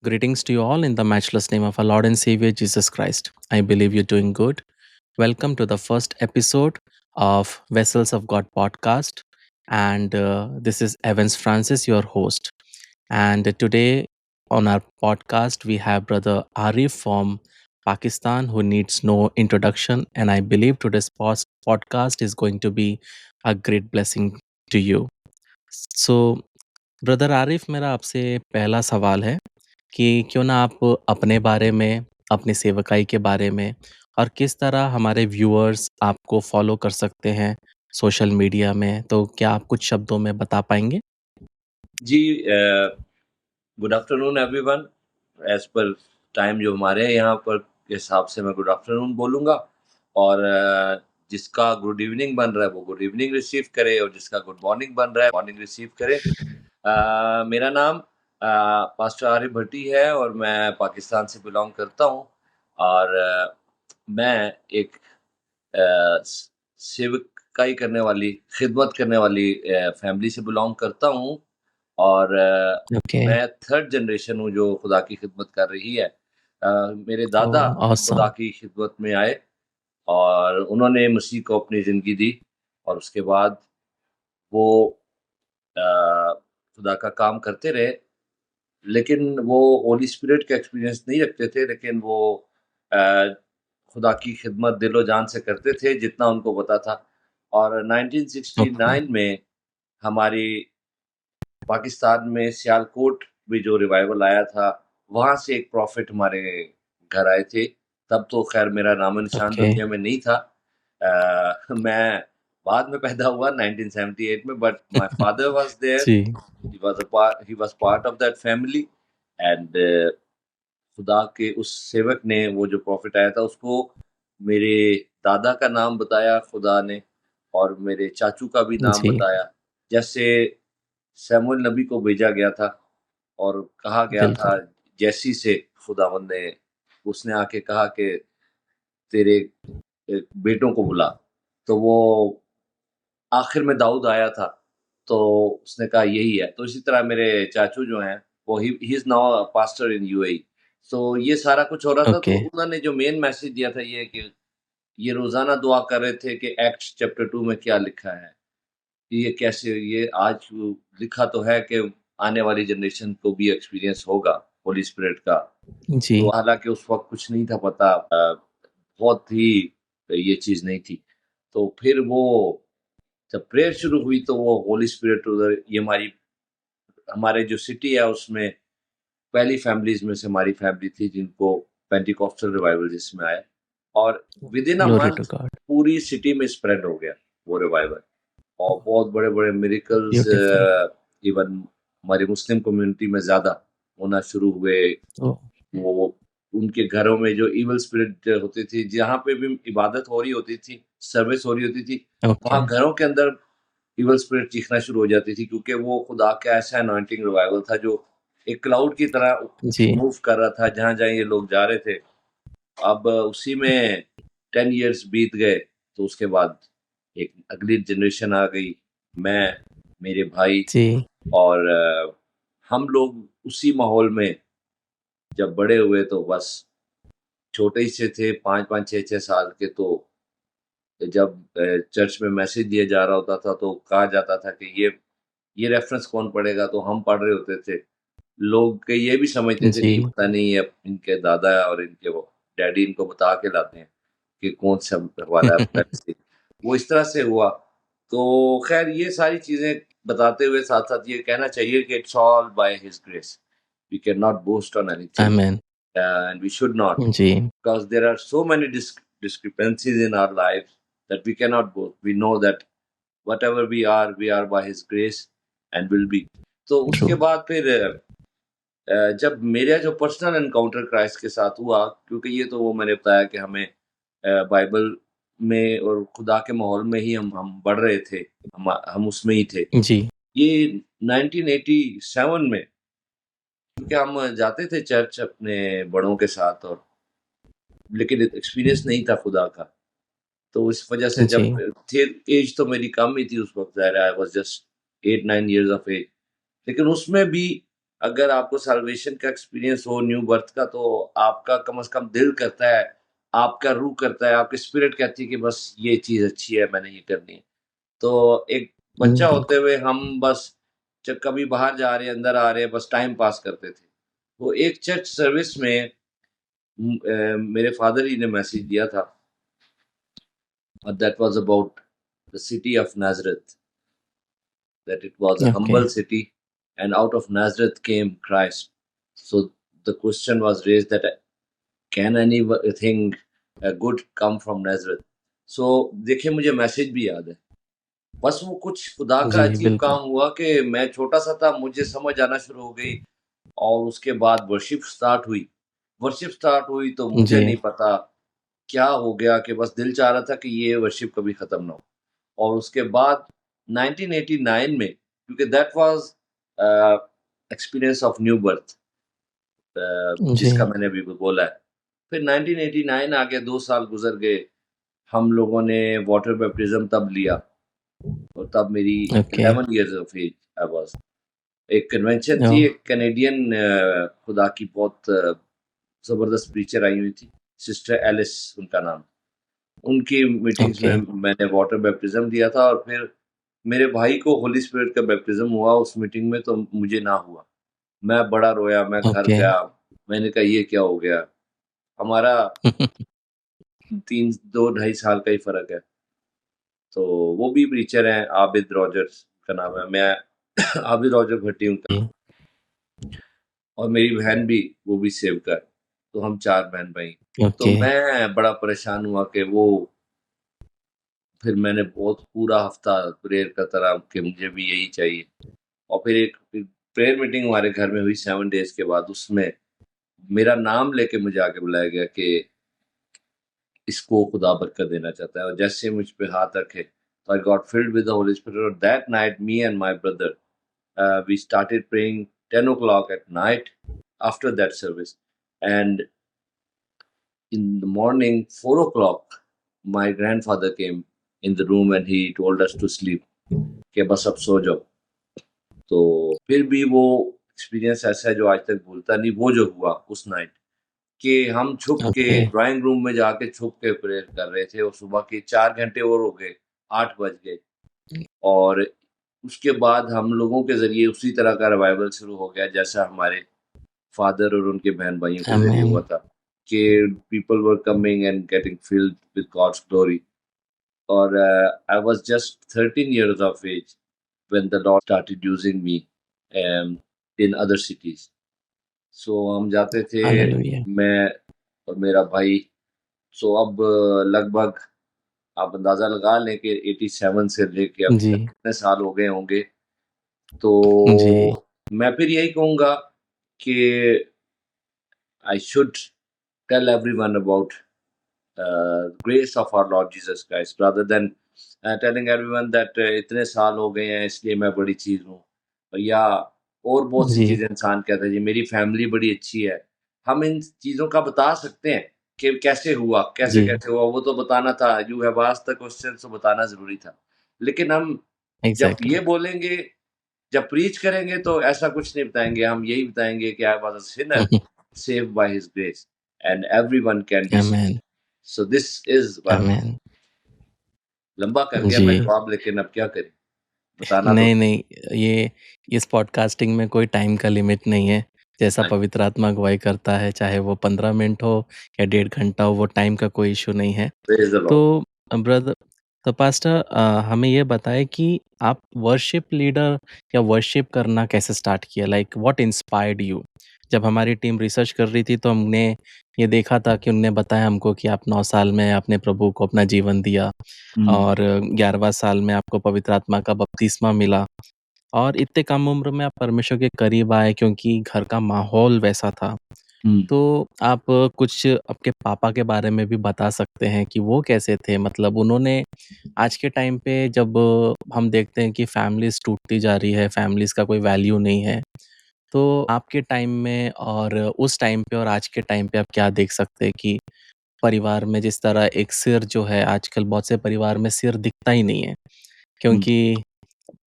Greetings to you all in the matchless name of our Lord and Savior Jesus Christ. I believe you're doing good. Welcome to the first episode of Vessels of God podcast. And this is Evans Francis, your host. And today on our podcast, we have Brother Arif from Pakistan, who needs no introduction. And I believe today's podcast is going to be a great blessing to you. So, brother Arif, मेरा आपसे पहला सवाल है कि क्यों ना आप अपने बारे में, अपनी सेवकाई के बारे में और किस तरह हमारे व्यूअर्स आपको फॉलो कर सकते हैं सोशल मीडिया में, तो क्या आप कुछ शब्दों में बता पाएँगे? जी good afternoon everyone. As per time जो हमारे यहाँ पर के हिसाब से मैं गुड आफ्टरनून बोलूँगा और जिसका गुड इवनिंग बन रहा है वो गुड इवनिंग रिसीव करे और जिसका गुड मॉर्निंग बन रहा है मॉर्निंग रिसीव करे। मेरा नाम पास्टर आरिफ भट्टी है और मैं पाकिस्तान से बिलोंग करता हूँ और मैं एक सेवकाई करने वाली, खिदमत करने वाली फैमिली से बिलोंग करता हूँ और ओके। मैं थर्ड जनरेशन हूँ जो खुदा की खिदमत कर रही है। मेरे दादा ओह! खुदा ऑसम। की खिदमत में आए और उन्होंने मसीह को अपनी ज़िंदगी दी और उसके बाद वो खुदा का काम करते रहे, लेकिन वो होली स्पिरिट का एक्सपीरियंस नहीं रखते थे, लेकिन वो अ, खुदा की खिदमत दिलो-जान से करते थे जितना उनको पता था। और ओके। 1969 में हमारी पाकिस्तान में सियालकोट में जो रिवाइवल आया था, वहाँ से एक प्रॉफ़िट हमारे घर आए थे। तब तो ख़ैर मेरा नामो-निशान ओके। दुनिया में नहीं था। मैं बाद में पैदा हुआ 1978 में, but my father was there. जी। He was part of that family एंड खुदा के उस सेवक ने, वो जो प्रॉफ़िट आया था, उसको मेरे दादा का नाम बताया खुदा ने और मेरे चाचू का भी नाम जी, बताया। जैसे शमूएल नबी को भेजा गया था और कहा गया था बिल्कुल। जैसी से, खुदावंद ने उसने आके कहा कि तेरे बेटों को बुला। तो वो आखिर में दाऊद आया था, तो उसने कहा यही है। तो इसी तरह मेरे चाचू जो हैं, वो he is now a pastor in UAE. So ये सारा कुछ हो रहा था, तो ओके। उन्होंने जो मेन मैसेज दिया था ये है कि ये रोज़ाना दुआ कर रहे थे कि एक्ट्स चैप्टर 2 में क्या लिखा है। ये कैसे, ये आज लिखा तो है कि आने वाली जनरेशन को भी एक्सपीरियंस होगा होली स्पिरिट का। तो जी, हालाँकि उस वक़्त कुछ नहीं था पता, बहुत ही ये चीज़ नहीं थी। तो फिर वो जब प्रेयर शुरू हुई तो वो होली स्पिरिट उधर, ये हमारे जो सिटी है उसमें पहली फैमिलीज़ में से हमारी फैमिली थी जिनको पेंटिकॉस्टल रिवाइवल जिसमें आया और विदिन अ ग्लोरी टू मंथ गॉड। पूरी सिटी में स्प्रेड हो गया वो रिवाइवल। और बहुत बड़े-बड़े मिरेकल्स ब्यूटीफुल। इवन हमारी मुस्लिम कम्युनिटी में ज़्यादा होना शुरू हुए। ओह! वो उनके घरों में जो इविल स्पिरिट होती थी, जहाँ पे भी इबादत हो रही होती थी, सर्विस हो रही होती थी, ओके। वहाँ घरों के अंदर इविल स्पिरिट चीखना शुरू हो जाती थी, क्योंकि वो खुदा का ऐसा अनॉइंटिंग रिवाइवल था जो एक क्लाउड की तरह जी, मूव कर रहा था जहाँ-जहाँ ये लोग जा रहे थे। अब उसी में 10 इयर्स बीत गए, तो उसके बाद एक अगली जनरेशन आ गई। मैं, मेरे भाई जी, और हम लोग उसी माहौल में जब बड़े हुए तो बस छोटे ही से थे, 5-5 6-6 साल के। तो जब चर्च में मैसेज दिया जा रहा होता था तो कहा जाता था कि ये रेफ़रेंस कौन पढ़ेगा? तो हम पढ़ रहे होते थे। लोग के ये भी समझते थे कि जी, पता नहीं है, इनके दादा और इनके वो डैडी इनको बता के लाते हैं कि कौन-सा वाला है। वो इस तरह से हुआ। तो ख़ैर ये सारी चीज़ें बताते हुए साथ-साथ ये कहना चाहिए कि it's all by his grace. We can not boast on anything amen. And we should not, जी, because there are so many discrepancies in our lives that we cannot boast. We know that whatever we are by His grace and will be. तो true. उसके बाद फिर जब मेरा जो personal encounter Christ के साथ हुआ, क्योंकि ये तो वो मैंने बताया कि हमें बाइबल में और खुदा के माहौल में ही हम बढ़ रहे थे, हम उसमें ही थे। जी, ये 1987 में, क्योंकि हम जाते थे चर्च अपने बड़ों के साथ, और लेकिन एक्सपीरियंस नहीं था खुदा का। तो इस वजह से जब जी, थे, एज तो मेरी कम ही थी उस वक़्त, ज़ाहिर है I was just 8-9 years of age. लेकिन उसमें भी अगर आपको साल्वेशन का एक्सपीरियंस हो न्यू बर्थ का, तो आपका कम से कम दिल करता है, आपका रूह करता है, आपकी स्पिरिट कहती है कि बस ये चीज़ अच्छी है, मैंने ये करनी है। तो एक बच्चा होते बिल्कुल। हुए हम बस जब कभी बाहर जा रहे हैं, अंदर आ रहे हैं, बस टाइम पास करते थे। तो एक चर्च सर्विस में मेरे फादर जी ने मैसेज दिया था, that was about the city of Nazareth, that it was a okay. humble city and out of Nazareth came Christ. So the question was raised that can anything good come from Nazareth? So देखिए मुझे message भी याद है। बस वो कुछ खुदा का जी, अजीब बिल्कुल। काम हुआ कि मैं छोटा-सा था, मुझे समझ आना शुरू हो गई और उसके बाद वर्शिप स्टार्ट हुई। वर्शिप स्टार्ट हुई तो मुझे जी, नहीं पता क्या हो गया कि बस दिल चाह रहा था कि ये वर्शिप कभी खत्म ना हो। और उसके बाद 1989 में, क्योंकि that was experience of new birth, जी। जिसका मैंने अभी बोला है। फिर 1989 आ गया, 2 साल गुज़र गए, हम लोगों ने वाटर बैप्टिज़्म तब लिया और तब मेरी okay. 11 years of age I was. एक कन्वेंशन थी, ओह! एक कैनेडियन खुदा की बहुत ज़बरदस्त प्रीचर आई हुई थी, सिस्टर एलिस उनका नाम। उनकी मीटिंग्स ओके, में मैंने वाटर बैप्टिज़्म दिया था और फिर मेरे भाई को होली स्पिरिट का बैप्टिज़्म हुआ उस मीटिंग में, तो मुझे ना हुआ। मैं बड़ा रोया, मैं घर ओके। गया, मैंने कहा ये क्या हो गया? हमारा 3 2 ढाई साल का ही फ़र्क है। तो वो भी प्रीचर हैं, आबिद रॉजर्स का नाम है। मैं आबिद रॉजर भट्टी उनका, जी, और मेरी बहन भी, वो भी सेवक है। तो हम 4 बहन-भाई। तो ओके, मैं बड़ा परेशान हुआ कि वो, फिर मैंने बहुत पूरा हफ़्ता प्रेयर करता रहा कि मुझे भी यही चाहिए। और फिर एक प्रेयर मीटिंग हमारे घर में हुई 7 डेज़ के बाद, उसमें मेरा नाम लेके मुझे आगे बुलाया गया कि इसको खुदा बरकत देना चाहता है, और जैसे मुझ पे हाथ रखे, तो I got filled with the holy spirit, और that night me and my brother we started praying 10 o'clock at night after that service, and in the morning 4 o'clock my grandfather came in the room and he told us to sleep, कि बस अब सो जाओ। तो फिर भी वो experience ऐसा है जो आज तक भूलता नहीं, वो जो हुआ उस नाइट, कि हम छुप के ओके। ड्राइंग रूम में जाके छुप के प्रेयर कर रहे थे, और सुबह के 4 घंटे और हो गए, 8 बज गए, और उसके बाद हम लोगों के ज़रिए उसी तरह का रिवाइवल शुरू हो गया जैसा हमारे फादर और उनके बहन-भाइयों के ज़रिए आमीन। हुआ था, कि people were coming and getting filled with God's glory. और I was just 13 years of age when the Lord started using me in other cities. सो हम जाते थे, हालेलुया! मैं और मेरा भाई। सो अब लगभग आप अंदाज़ा लगा लें कि 87 से लेके अब तक जी, कितने साल हो गए होंगे। तो जी, मैं फिर यही कहूँगा कि I should tell everyone about grace of our Lord Jesus Christ rather than telling everyone that इतने साल हो गए हैं इसलिए मैं बड़ी चीज़ हूँ, या और बहुत सी जी, चीज़ें इंसान कहता है जी मेरी फैमिली बड़ी अच्छी है। हम इन चीज़ों का बता सकते हैं कि कैसे हुआ, जी, कैसे-कैसे हुआ, वो तो बताना था, you have asked the question, तो बताना ज़रूरी था। लेकिन हम जब एग्ज़ैक्टली। ये बोलेंगे, जब प्रीच करेंगे तो ऐसा कुछ नहीं बताएँगे, हम यही बताएँगे कि I was a Sinner saved by his grace and everyone can be saved. आमीन, So this is one thing. आमीन। लंबा कर गया मैं जी। जवाब, लेकिन अब क्या करें? बताना तो नहीं, नहीं, ये इस पॉडकास्टिंग में कोई टाइम का लिमिट नहीं है। जैसा हाँ जी, पवित्र आत्मा अगुवाई करता है, चाहे वो 15 मिनट हो या डेढ़ घंटा हो, वो टाइम का कोई इश्यू नहीं है। Praise the Lord. तो ब्रदर, तो पास्टर, हमें ये बताएँ कि आप वर्शिप लीडर या वर्शिप करना कैसे स्टार्ट किया? Like what inspired you? जब हमारी टीम रिसर्च कर रही थी तो हमने ये देखा था कि उन्होंने बताया हमको कि आप 9 साल में आपने प्रभु को अपना जीवन दिया हुँ, और 11वाँ साल में आपको पवित्र आत्मा का बपतिस्मा मिला और इतने कम उम्र में आप परमेश्वर के करीब आए क्योंकि घर का माहौल वैसा था। हुँ, तो आप कुछ आपके पापा के बारे में भी बता सकते हैं कि वो कैसे थे? मतलब उन्होंने आज के टाइम पे जब हम देखते हैं कि फैमिलीज़ टूटती जा रही है, फैमिलीज़ का कोई वैल्यू नहीं है। तो आपके टाइम में और उस टाइम पे और आज के टाइम पे आप क्या देख सकते हैं कि परिवार में जिस तरह एक सिर जो है आजकल बहुत से परिवार में सिर दिखता ही नहीं है। हुँ, क्योंकि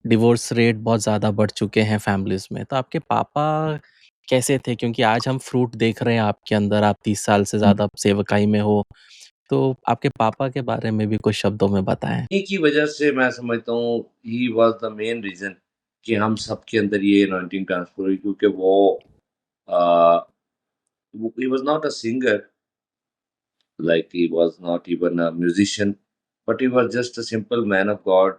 डिवोर्स रेट बहुत ज़्यादा बढ़ चुके हैं फैमिलीज़ में। तो आपके पापा कैसे थे? क्योंकि आज हम फ्रूट देख रहे हैं आपके अंदर, आप 30 साल से हुँ। ज़्यादा सेवकाई में हो। तो आपके पापा के बारे में भी कुछ शब्दों में बताएँ? इन्हीं की वजह से मैं समझता हूँ he was the main reason कि हम सबके अंदर ये अनॉइंटिंग ट्रांसफर हुई क्योंकि अ, वो he was not a singer, like he was not even a musician, but he was just a simple man of God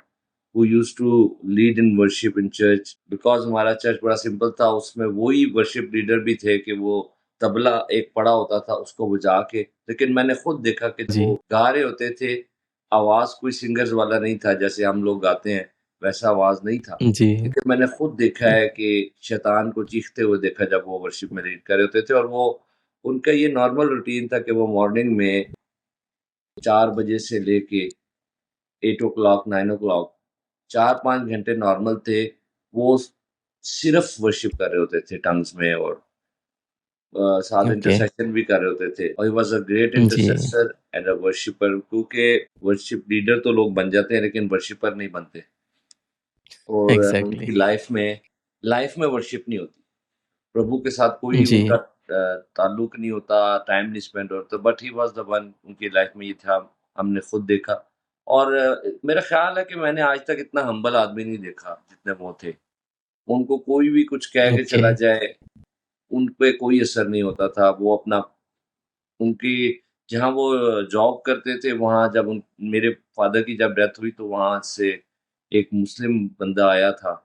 who used to lead in worship in church. Because हमारा church बड़ा simple था, उसमें वही worship leader भी थे कि वो तबला एक पड़ा होता था, उसको बजा के। लेकिन मैंने खुद देखा कि जी, वो गा रहे होते थे, आवाज़ कोई सिंगर्स वाला नहीं था, जैसे हम लोग गाते हैं, वैसा आवाज़ नहीं था। जी। लेकिन मैंने खुद देखा है कि शैतान को चीखते हुए देखा जब वो वर्शिप में लीड कर रहे होते थे और वो उनका ये नॉर्मल रूटीन था कि वो मॉर्निंग में 4 बजे से लेके 8 ओ क्लॉक 9 ओ क्लॉक 4-5 घंटे नॉर्मल थे। वो सिर्फ़ वर्शिप कर रहे होते थे टंग्स में और साथ ओके। इंटरसेशन भी कर रहे होते थे और ही वाज़ अ ग्रेट जी, इंटरसेसर एंड अ वर्शिपर क्योंकि वर्शिप लीडर तो लोग बन जाते हैं लेकिन वर्शिपर नहीं बनते और एग्ज़ैक्टली। उनकी लाइफ़ में वर्शिप नहीं होती। प्रभु के साथ कोई उनका जी, ताल्लुक नहीं होता, टाइम नहीं स्पेंड होता, but he was the one उनकी लाइफ में ये था, हमने खुद देखा और मेरा ख़्याल है कि मैंने आज तक इतना हम्बल आदमी नहीं देखा, जितने वो थे। उनको कोई भी कुछ कह के ओके, चला जाए, उन पे कोई असर नहीं होता था। वो अपना उनकी जहाँ वो जॉब करते थे, वहाँ जब उन मेरे फ़ादर की जब डेथ हुई, तो वहाँ से एक मुस्लिम बंदा आया था।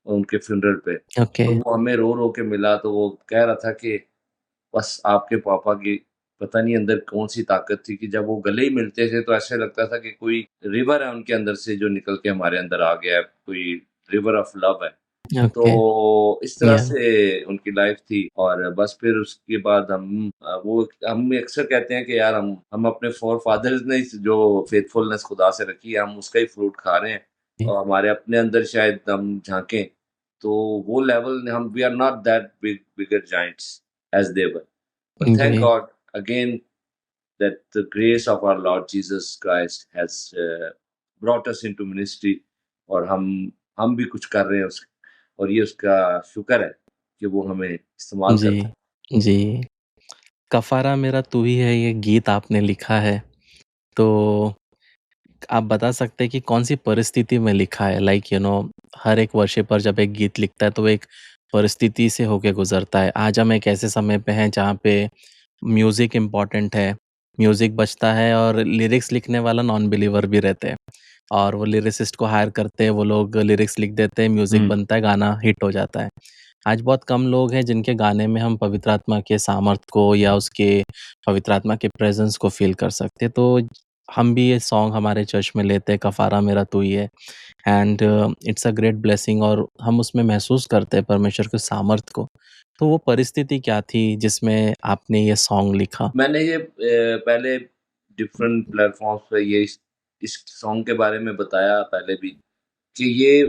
उनके फ्यूनरल पे। ओके, तो वो हमें रो-रो के मिला तो वो कह रहा था कि बस आपके पापा की पता नहीं अंदर कौन-सी ताकत थी कि जब वो गले ही मिलते थे तो ऐसे लगता था कि कोई रिवर है उनके अंदर से जो निकल के हमारे अंदर आ गया है, कोई रिवर ऑफ लव है। ओके। तो इस तरह या से उनकी लाइफ़ थी और बस फिर उसके बाद हम अक्सर कहते हैं कि यार हम अपने फ़ोरफ़ादर्स ने जो फ़ेथफुलनेस खुदा से रखी है, हम उसका ही फ्रूट खा रहे हैं जी, और हमारे अपने अंदर शायद हम झाँकें, तो वो लेवल हम we are not that bigger giants as they were. But thank जी, God again that the grace of our Lord Jesus Christ has brought us into ministry और हम भी कुछ कर रहे हैं उस और ये उसका शुक्र है कि वो हमें इस्तेमाल जी, करता है। जी। कफ़ारा मेरा तू ही है ये गीत आपने लिखा है, तो आप बता सकते हैं कि कौन-सी परिस्थिति में लिखा है? लाइक हर एक वर्शिपर जब एक गीत लिखता है तो वो एक परिस्थिति से होके गुज़रता है। आज हम एक ऐसे समय पे हैं जहाँ पे म्यूज़िक इम्पोर्टेंट है, म्यूज़िक बजता है और लिरिक्स लिखने वाला नॉन बिलीवर भी रहते हैं और वो लिरिसिस्ट को हायर करते हैं, वो लोग लिरिक्स लिख देते हैं, म्यूज़िक हुँ। बनता है, गाना हिट हो जाता है। आज बहुत कम लोग हैं जिनके गाने में हम पवित्र आत्मा के सामर्थ को या उसके पवित्र आत्मा के प्रेज़ेंस को फ़ील कर सकते हैं। तो हम भी ये सॉन्ग हमारे चर्च में लेते हैं, कफ़ारा मेरा तू ही है and it's a great blessing और हम उसमें महसूस करते हैं परमेश्वर के सामर्थ को। तो वो परिस्थिति क्या थी जिसमें आपने ये सॉन्ग लिखा? मैंने ये पहले डिफरेंट प्लेटफ़ॉर्म्स पे ये इस सॉन्ग के बारे में बताया पहले भी कि ये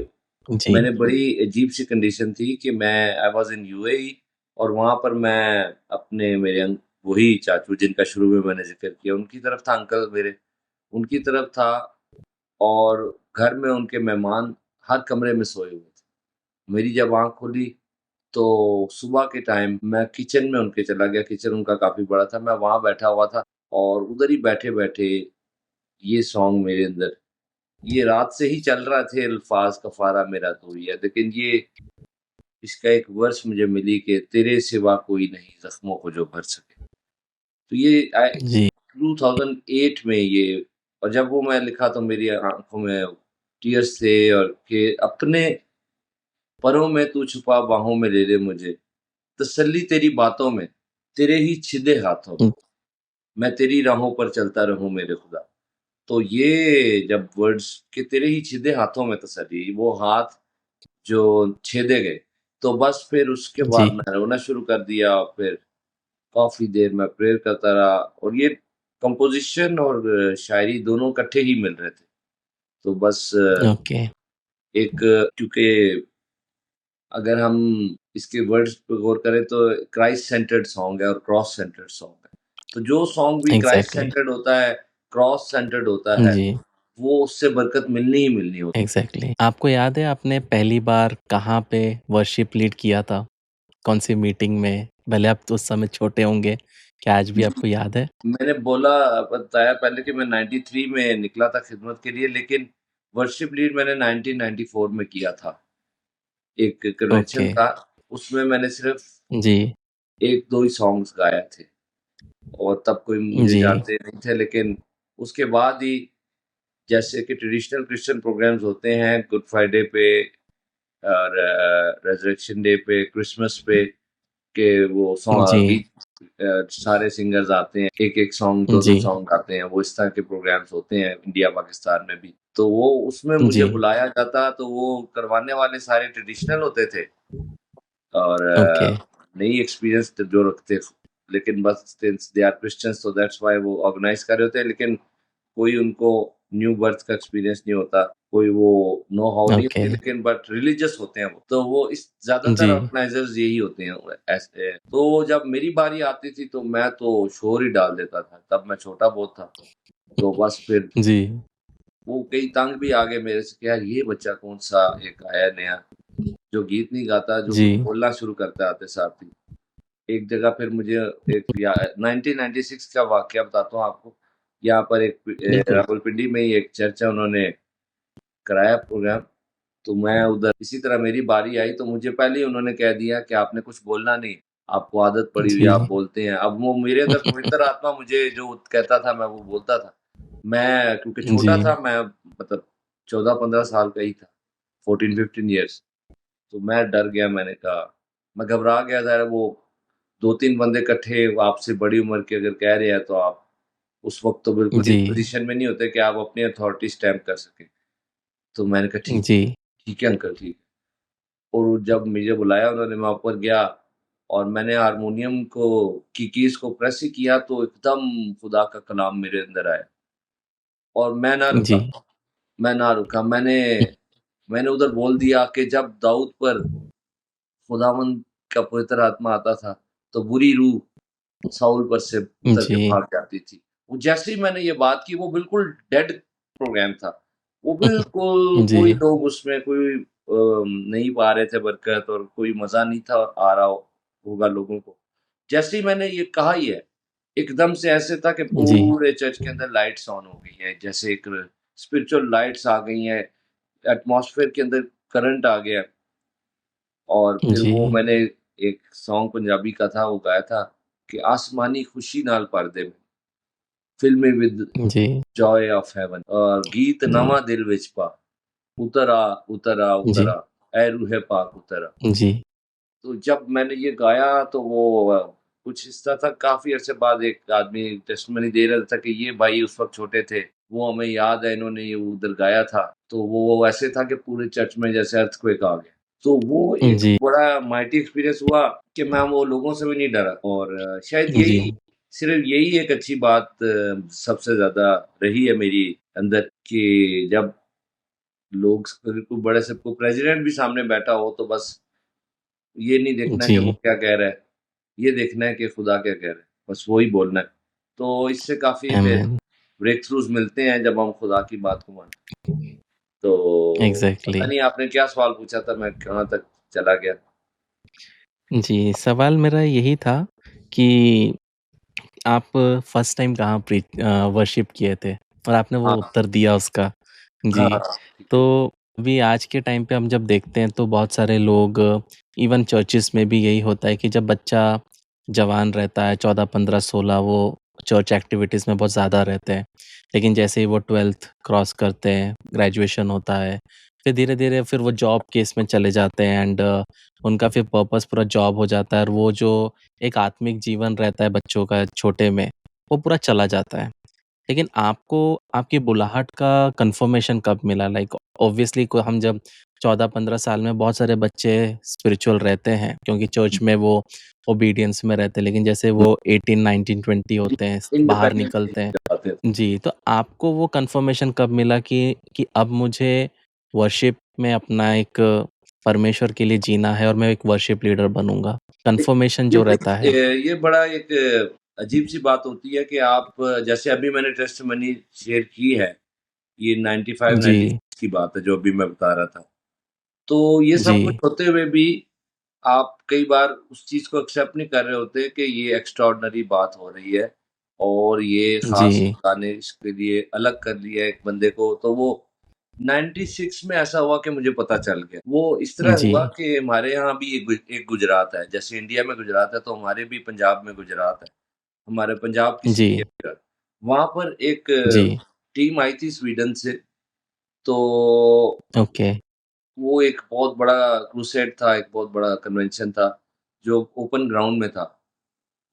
जी, मैंने बड़ी अजीब-सी कंडीशन थी कि मैं आई वाज़ इन यूएई और वहाँ पर मैं अपने मेरे वही चाचू जिनका शुरू में मैंने ज़िक्र किया, उनकी तरफ था अंकल मेरे, उनकी तरफ था और घर में उनके मेहमान हर कमरे में सोए हुए थे। मेरी जब आँख खुली तो सुबह के टाइम मैं किचन में उनके चला गया, किचन उनका काफ़ी बड़ा था, मैं वहाँ बैठा हुआ था और उधर ही बैठे-बैठे ये सॉन्ग मेरे अंदर ये रात से ही चल रहा थे अल्फ़ाज़ कफ़ारा मेरा तू ही है, लेकिन ये इसका एक वर्स मुझे मिली कि तेरे सिवा कोई नहीं ज़ख्मों को जो भर सके। तो ये 2008 जी, में ये और जब वो मैं लिखा तो मेरी आँखों में टीयर्स थे और कि अपने परों में तू छुपा बाहों में ले ले मुझे, तसल्ली तेरी बातों में, तेरे ही छिदे हाथों में, हुँ, मैं तेरी राहों पर चलता रहूँ मेरे खुदा। तो ये जब वर्ड्स कि तेरे ही छिदे हाथों में तसल्ली, वो हाथ जो छेदे गए, तो बस फिर उसके बाद जी, मैं रोना शुरू कर दिया और फिर काफ़ी देर मैं प्रेयर करता रहा और ये कंपोज़िशन और शायरी दोनों इकट्ठे ही मिल रहे थे। तो बस ओके, एक क्योंकि अगर हम इसके वर्ड्स पे गौर करें तो क्राइस्ट सेंटर्ड सॉन्ग है और क्रॉस सेंटर्ड सॉन्ग है। तो जो सॉन्ग भी क्राइस्ट एग्ज़ैक्टली, सेंटर्ड होता है, क्रॉस सेंटर्ड होता है, जी, वो उससे बरकत मिलनी ही मिलनी होती। एग्ज़ैक्टली। आपको याद है आपने पहली बार कहाँ पे वर्शिप लीड किया था? कौन-सी मीटिंग में? भले आप तो उस समय छोटे होंगे, क्या आज भी जी, आपको याद है? मैंने बताया पहले कि मैं 93 में निकला था खिदमत के लिए, लेकिन वर्शिप लीड मैंने 1994 में किया था। एक कन्वेंशन ओके। था, उसमें मैंने सिर्फ़ जी, 1-2 ही सॉन्ग्स गाए थे और तब कोई मुझे जी, जानते नहीं थे, लेकिन उसके बाद ही जैसे कि ट्रेडिशनल क्रिश्चियन प्रोग्राम्स होते हैं गुड फ्राइडे पे और रेज़रेक्शन डे पे, क्रिसमस पे के वो जी, गीत सारे सिंगर्स आते हैं, एक-एक सॉन्ग, 2-2 जी, सॉन्ग गाते हैं, वो इस तरह के प्रोग्राम्स होते हैं इंडिया, पाकिस्तान में भी। तो वो उसमें मुझे जी, बुलाया जाता, तो वो करवाने वाले सारे ट्रेडिशनल होते थे और ओके, नई एक्सपीरियंस जो रखते, लेकिन बस सिंस दे आर क्रिश्चियंस तो दैट्स व्हाई वो ऑर्गेनाइज़ कर रहे होते हैं, लेकिन कोई उनको न्यू बर्थ का एक्सपीरियंस नहीं होता, कोई वो नो हाउ नहीं ओके, होती, लेकिन बट रिलीजियस होते हैं वो। तो वो इस ज़्यादातर जी, ऑर्गेनाइज़र्स यही होते हैं ऐसे। तो जब मेरी बारी आती थी तो मैं तो शोर ही डाल देता था, तब मैं छोटा बहुत था। तो बस फिर जी, वो कई तंग भी आ गए मेरे से कि यार ये बच्चा कौन-सा एक आया नया, जो गीत नहीं गाता, जो जी, बोलना शुरू करता है आते साथ ही। एक जगह फिर मुझे एक 1996 का वाकया बताता हूँ आपको। यहाँ पर एक बिल्कुल, रावलपिंडी में ही एक चर्च है, उन्होंने कराया प्रोग्राम, तो मैं उधर इसी तरह मेरी बारी आई, तो मुझे पहले ही उन्होंने कह दिया कि आपने कुछ बोलना नहीं, आपको आदत पड़ी हुई है, आप जी, बोलते हैं। अब वो मेरे अंदर पवित्र आत्मा मुझे जो कहता था, मैं वो बोलता था। मैं क्योंकि छोटा जी, था, मैं मतलब 14-15 साल का ही था, 14-15 इयर्स। तो मैं डर गया, मैंने कहा मैं घबरा गया, ज़रा वो 2-3 बंदे इकट्ठे आपसे बड़ी उम्र के अगर कह रहे हैं, तो आप उस वक़्त तो बिल्कुल इस जी, पोज़ीशन में नहीं होते कि आप अपनी अथॉरिटी स्टैम्प कर सकें। तो मैंने कहा ठीक जी, ठीक है अंकल, ठीक है। और जब मुझे बुलाया उन्होंने, मैं ऊपर गया और मैंने हारमोनियम को की कीज़ को प्रेस ही किया, तो एकदम खुदा का कलाम मेरे अंदर आया और जी, मैं ना रुका। मैंने उधर बोल दिया कि जब दाऊद पर खुदावंद का पवित्र आत्मा आता था, तो बुरी रूह साउल पर से उतर के जी, भाग जाती थी। वो जैसे ही मैंने ये बात की, वो बिल्कुल डेड प्रोग्राम था। वो बिल्कुल कोई जी, लोग उसमें कोई नहीं पा रहे थे बरकत और कोई मज़ा नहीं था आ रहा होगा लोगों को। जैसे ही मैंने ये कहा ही है, एकदम से ऐसे था कि जी, पूरे चर्च के अंदर लाइट्स ऑन हो गई हैं, जैसे एक स्पिरिचुअल लाइट्स आ गई हैं, एटमॉस्फेयर के अंदर करंट आ गया। और फिर वो जी, मैंने एक सॉन्ग पंजाबी का था, वो गाया था कि आसमानी खुशी नाल भर दे मैनू, फिल मी विद जी, जॉय ऑफ हेवन और गीत जी, नवां दिल विच पा, उतर आ, उतर आ, उतर जी, आ, ऐ रूहे पाक उतर आ। जी, तो जब मैंने ये गाया तो वो कुछ इस तरह था, काफ़ी अरसे बाद एक आदमी टेस्टिमनी दे रहा था कि ये भाई उस वक़्त छोटे थे, वो हमें याद है, इन्होंने ये उधर गाया था। तो वो ऐसे था कि पूरे चर्च में जैसे अर्थक्वेक आ गया। तो वो एक जी, बड़ा माइटी एक्सपीरियंस हुआ कि मैं वो लोगों से भी नहीं डरा और शायद जी, यही सिर्फ़ यही एक अच्छी बात सबसे ज़्यादा रही है मेरी अंदर कि जब लोग बिल्कुल बड़े से को प्रेज़िडेंट भी सामने बैठा हो, तो बस ये नहीं देखना कि वो जी, क्या कह रहा है, ये देखना है कि खुदा क्या कह रहा है, बस वो ही बोलना है। तो इससे काफ़ी फिर आमीन, ब्रेक थ्रूज़ मिलते हैं जब हम खुदा की बात को मानते हैं। तो एग्ज़ैक्टली। पता नहीं आपने क्या सवाल पूछा था, मैं कहाँ तक चला गया? जी, सवाल मेरा यही था कि आप फर्स्ट टाइम कहाँ वर्शिप किए थे? और आपने वो हाँ, उत्तर दिया उसका। हाँ, जी, हाँ, ठीक है। तो अभी आज के टाइम पे हम जब देखते हैं तो बहुत सारे लोग इवन चर्चेस में भी यही होता है कि जब बच्चा जवान रहता है 14, 15, 16 वो चर्च एक्टिविटीज़ में बहुत ज़्यादा रहते हैं। लेकिन जैसे ही वो 12th क्रॉस करते हैं, ग्रेजुएशन होता है, फिर धीरे-धीरे फिर वो जॉब के इसमें चले जाते हैं एंड उनका फिर पर्पस पूरा जॉब हो जाता है और वो जो एक आत्मिक जीवन रहता है बच्चों का छोटे में, वो पूरा चला जाता है। लेकिन आपको आपकी बुलाहट का कन्फर्मेशन कब मिला? लाइक ऑब्वियसली को हम जब 14-15 साल में बहुत सारे बच्चे स्पिरिचुअल रहते हैं क्योंकि चर्च में वो ओबीडियंस में रहते हैं। लेकिन जैसे वो 18, 19, 20 होते हैं, बाहर इंडिपेंडेंट निकलते हैं। जाते थे। जी, तो आपको वो कन्फर्मेशन कब मिला कि अब मुझे वर्शिप में अपना एक परमेश्वर के लिए जीना है और मैं एक वर्शिप लीडर बनूँगा? कन्फर्मेशन ये जो रहता है। ये बड़ा एक अजीब-सी बात होती है कि आप जैसे अभी मैंने टेस्टिमनी शेयर की है ये 95 जी, 96 की बात है जो अभी मैं बता रहा था। तो ये सब कुछ जी, होते हुए भी आप कई बार उस चीज़ को एक्सेप्ट नहीं कर रहे होते कि ये एक्स्ट्राऑर्डिनरी बात हो रही है और ये ख़ास जी, खुदा ने इसके लिए अलग कर लिया है एक बंदे को, तो वो 96 में ऐसा हुआ कि मुझे पता चल गया। वो इस तरह हुआ जी, कि हमारे यहाँ भी एक गुजरात है, जैसे इंडिया में गुजरात है, तो हमारे भी पंजाब में गुजरात है। हमारे पंजाब की जी, सिटी है गुजरात। वहाँ पर एक जी, टीम आई थी स्वीडन से, तो ओके, वो एक बहुत बड़ा क्रूसेड था, एक बहुत बड़ा कन्वेंशन था, जो ओपन ग्राउंड में था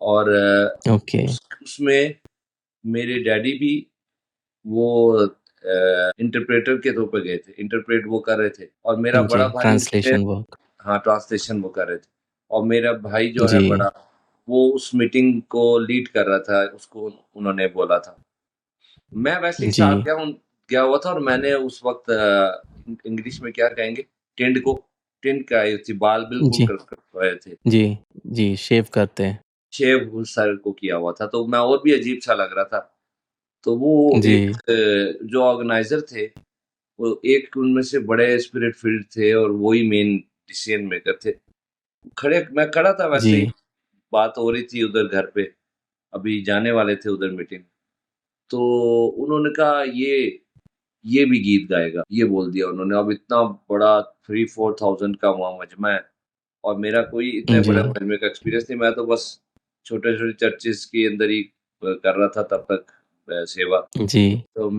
और ओके, उसमें मेरे डैडी भी वो इंटरप्रेटर के तौर पे गए थे, इंटरप्रेट वो कर रहे थे और मेरा जी, बड़ा भाई उसमें ट्रांसलेशन वर्क। हाँ, ट्रांसलेशन वो कर रहे थे और मेरा भाई जो है जी, बड़ा, वो उस मीटिंग को लीड कर रहा था, उसको उन्होंने बोला था। मैं वैसे ही साथ जी, गया हुआ था और मैंने उस वक़्त इंग्लिश में क्या कहेंगे टिंड कराई थी, बाल बिल्कुल जी, कटवाए थे। जी, जी, शेव करते हैं। शेव उस सर को किया हुआ था, तो मैं और भी अजीब-सा लग रहा था। तो वो एक जी, जो ऑर्गेनाइज़र थे, वो एक उनमें से बड़े स्पिरिट फील्ड थे और वो ही मेन डिसीज़न मेकर थे। मैं खड़ा था वैसे ही, जी, बात हो रही थी उधर घर पे, अभी जाने वाले थे उधर मीटिंग। तो उन्होंने कहा ये भी गीत गाएगा, ये बोल दिया उन्होंने। अब इतना बड़ा 3-4,000 का वहाँ मजमा है और मेरा कोई इतने जी, बड़े मजमे का एक्सपीरियंस नहीं, मैं तो बस छोटे-छोटे चर्चेज़ के अंदर ही कर रहा था तब तक सेवा। जी, तो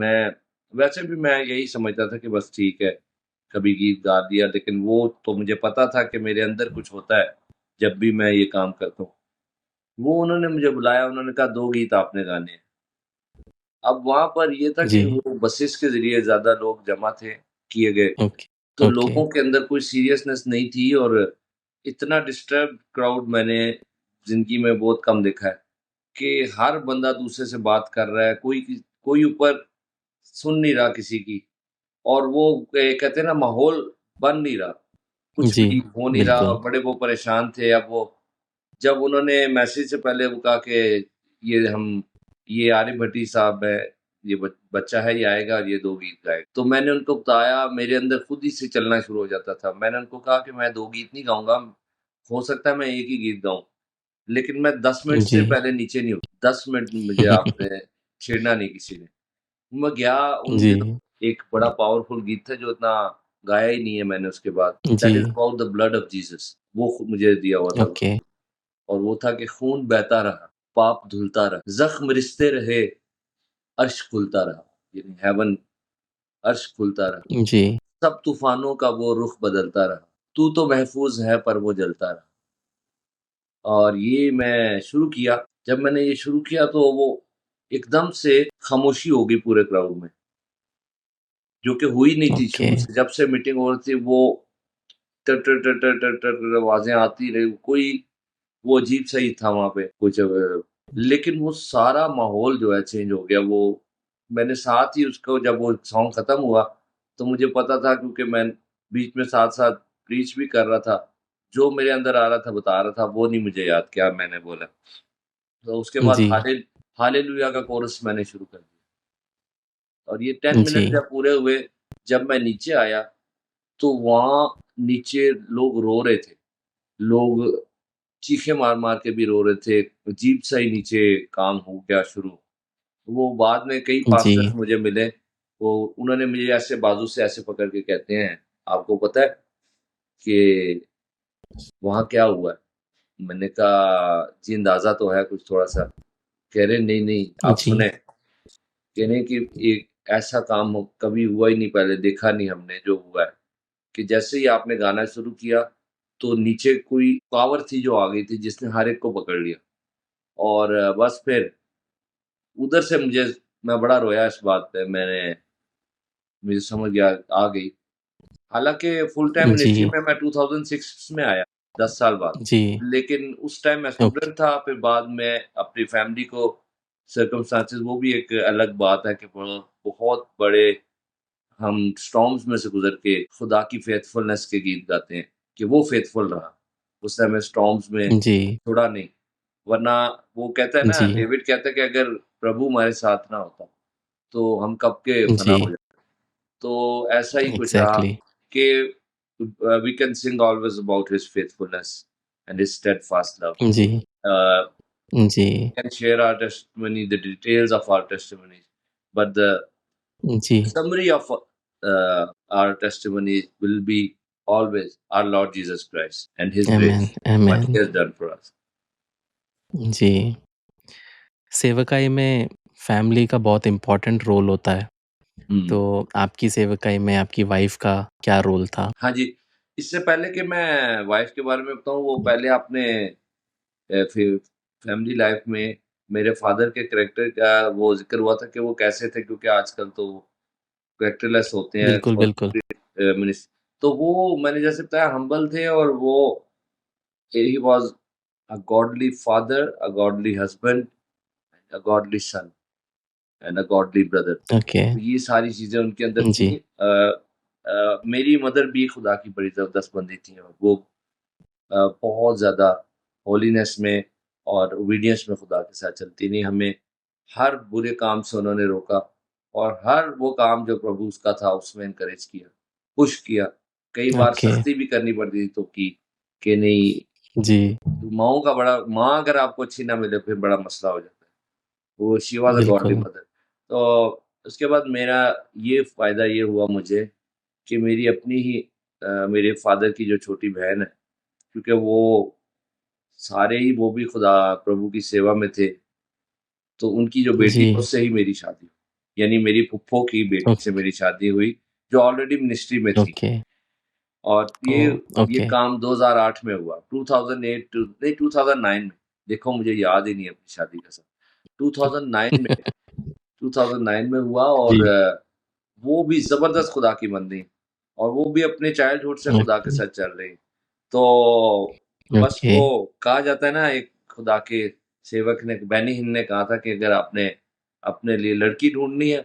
वैसे भी मैं यही समझता था कि बस ठीक है, कभी गीत गा दिया, लेकिन वो तो मुझे पता था कि मेरे अंदर कुछ होता है, जब भी मैं ये काम करता हूँ। वो उन्होंने मुझे बुलाया, उन्होंने कहा 2 गीत आपने गाने हैं। अब वहाँ पर ये था कि जी, वो बसेस के ज़रिए ज़्यादा लोग जमा थे, किए गए, ओके, तो ओके, लोगों के अंदर कोई सीरियसनेस नहीं थी और इतना डिस्टर्ब्ड क्राउड मैंने ज़िंदगी में बहुत कम देखा है, कि हर बंदा दूसरे से बात कर रहा है, कोई ऊपर सुन नहीं रहा किसी की और वो कहते हैं ना माहौल बन नहीं रहा, कुछ जी, भी हो नहीं रहा, बिल्कुल, बड़े वो परेशान थे। अब वो जब उन्होंने मैसेज से पहले वो कहा कि ये आरिफ भट्टी साहब है, ये बच्चा है, ये आएगा और ये 2 गीत गाएगा। तो मैंने उनको बताया, मेरे अंदर खुद ही से चलना शुरू हो जाता था। मैंने उनको कहा कि मैं 2 गीत नहीं गाऊँगा, हो सकता है मैं 1 ही गीत गाऊँ, लेकिन मैं 10 मिनट से जी, पहले नीचे नहीं उठ 10 मिनट मुझे आपने छेड़ना नहीं किसी ने। मैं गया उन दिनों, जी, एक बड़ा पावरफुल गीत था जो इतना गाया ही नहीं है मैंने उसके बाद, दैट इज़ जी, about the blood of Jesus, वो मुझे दिया हुआ था ओके, और वो था कि खून बहता रहा, पाप धुलता रहा, ज़ख्म रिसते रहे, अर्श खुलता रहा, यानी हेवन, अर्श खुलता रहा, जी, सब तूफ़ानों का वो रुख बदलता रहा, तू तो महफ़ूज़ है पर वो जलता रहा। और ये मैं शुरू किया, जब मैंने ये शुरू किया तो वो एकदम से खामोशी हो गई पूरे क्राउड में, जो कि हुई नहीं थी ओके, शुरू से, जब से मीटिंग हो रही थी वो टर, टर, टर, टर, टर, टर, टर आवाज़ें आती रही, कोई वो अजीब-सा ही था वहाँ पे कुछ लेकिन वो सारा माहौल जो है चेंज हो गया। वो मैंने साथ ही उसको जब वो सॉन्ग खत्म हुआ, तो मुझे पता था क्योंकि मैं बीच में साथ-साथ प्रीच भी कर रहा था। जो मेरे अंदर आ रहा था, बता रहा था, वो नहीं मुझे याद क्या मैंने बोला। तो उसके बाद जी, हालेलुया का कोरस मैंने शुरू कर दिया और ये 10 मिनट जी, जब पूरे हुए, जब मैं नीचे आया, तो वहाँ नीचे लोग रो रहे थे। लोग चीखें मार-मार के भी रो रहे थे, अजीब-सा ही नीचे काम हो गया शुरू। वो बाद में कई पास्टर्स जी, मुझे मिले, वो उन्होंने मुझे ऐसे बाजू से ऐसे पकड़ के कहते हैं, "आपको पता है कि वहाँ क्या हुआ है?" मैंने कहा, "जी, अंदाज़ा तो है कुछ थोड़ा-सा।" कह रहे, "नहीं, नहीं, आप जी, सुनें।" कह रहे हैं कि एक ऐसा काम हो कभी हुआ ही नहीं पहले, देखा नहीं हमने जो हुआ है, कि जैसे ही आपने गाना शुरू किया, तो नीचे कोई पावर थी जो आ गई थी जिसने हर एक को पकड़ लिया और बस फिर उधर से मैं बड़ा रोया इस बात पे, मुझे समझ गया आ गई। हालाँकि फुल टाइम मिनिस्ट्री जी, में मैं 2006 में आया, 10 साल बाद। जी, लेकिन उस टाइम मैं ओके, स्टूडेंट था, फिर बाद में अपनी फैमिली को सर्कमस्टेंसेस, वो भी एक अलग बात है कि बहुत बड़े हम स्टॉर्म्स में से गुज़र के खुदा की फेथफुलनेस के गीत गाते हैं, कि वो फेथफुल रहा। उस समय स्टॉर्म्स में जी, छोड़ा नहीं, वरना वो कहता है ना, जी, डेविड कहता है कि अगर प्रभु हमारे साथ ना होता, तो हम कब के फना जी, हो जाते। तो ऐसा ही कुछ रहा एग्ज़ैक्टली। कि we can sing always about his faithfulness and his steadfast love. जी, Uh, जी, can share our testimony, the details of our testimonies, but the जी। summary of our testimony will be always our Lord Jesus Christ and His amen, grace, what He amen. has done for us. जी। सेवकाई में family का बहुत important role होता है। हुँ। तो आपकी सेवकाई में आपकी वाइफ़ का क्या रोल था? हाँ जी, इससे पहले कि मैं वाइफ़ के बारे में बताऊँ, वो पहले आपने फिर फैमिली लाइफ़ में मेरे फ़ादर के कैरेक्टर का वो ज़िक्र हुआ था कि वो कैसे थे, क्योंकि आजकल तो कैरेक्टरलेस होते हैं बिल्कुल, और बिल्कुल। मिनिस तो वो मैंने जैसे बताया हम्बल थे, और वो he was a godly father, a godly husband, a godly son and a godly brother. Okay. तो ये सारी चीज़ें उनके अंदर जी, थी। मेरी मदर भी खुदा की बड़ी ज़बरदस्त बंदी थी, और वो बहुत ज़्यादा होलीनेस में और ओबीडियंस में खुदा के साथ चलती रहीं। हमें हर बुरे काम से उन्होंने रोका, और हर वो काम जो प्रभु उसका था उसमें एनकरेज किया, पुश किया। कई बार ओके। सख्ती भी करनी पड़ती थी तो की, कि नहीं, जी, माँओं का बड़ा, माँ अगर आपको अच्छी ना मिले फिर बड़ा मसला हो जाता है। वो शी वाज़ अ गॉडली बिल्कुल। मदर। तो उसके बाद मेरा ये फ़ायदा ये हुआ मुझे कि मेरी अपनी ही मेरे फ़ादर की जो छोटी बहन है, क्योंकि सारे ही वो भी खुदा प्रभु की सेवा में थे, तो उनकी जो बेटी है जी, उससे ही मेरी शादी हुई। यानी मेरी फूफो की ओ बेटी से मेरी शादी हुई, जो ऑलरेडी मिनिस्ट्री में थी। ओके। और ओह! ये ओके। काम 2008 में हुआ, 2008 टू नहीं 2009 में। देखो मुझे याद ही नहीं है अपनी शादी का साल। 2009 में 2009 में हुआ, और जी, वो भी ज़बरदस्त खुदा की बंदी, और वो भी अपने चाइल्डहुड से खुदा के ओके, साथ चल रही। तो बस ओके। वो कहा जाता है ना, एक खुदा के सेवक ने, बेनी हिन्न ने कहा था कि अगर आपने अपने लिए लड़की ढूँढनी है,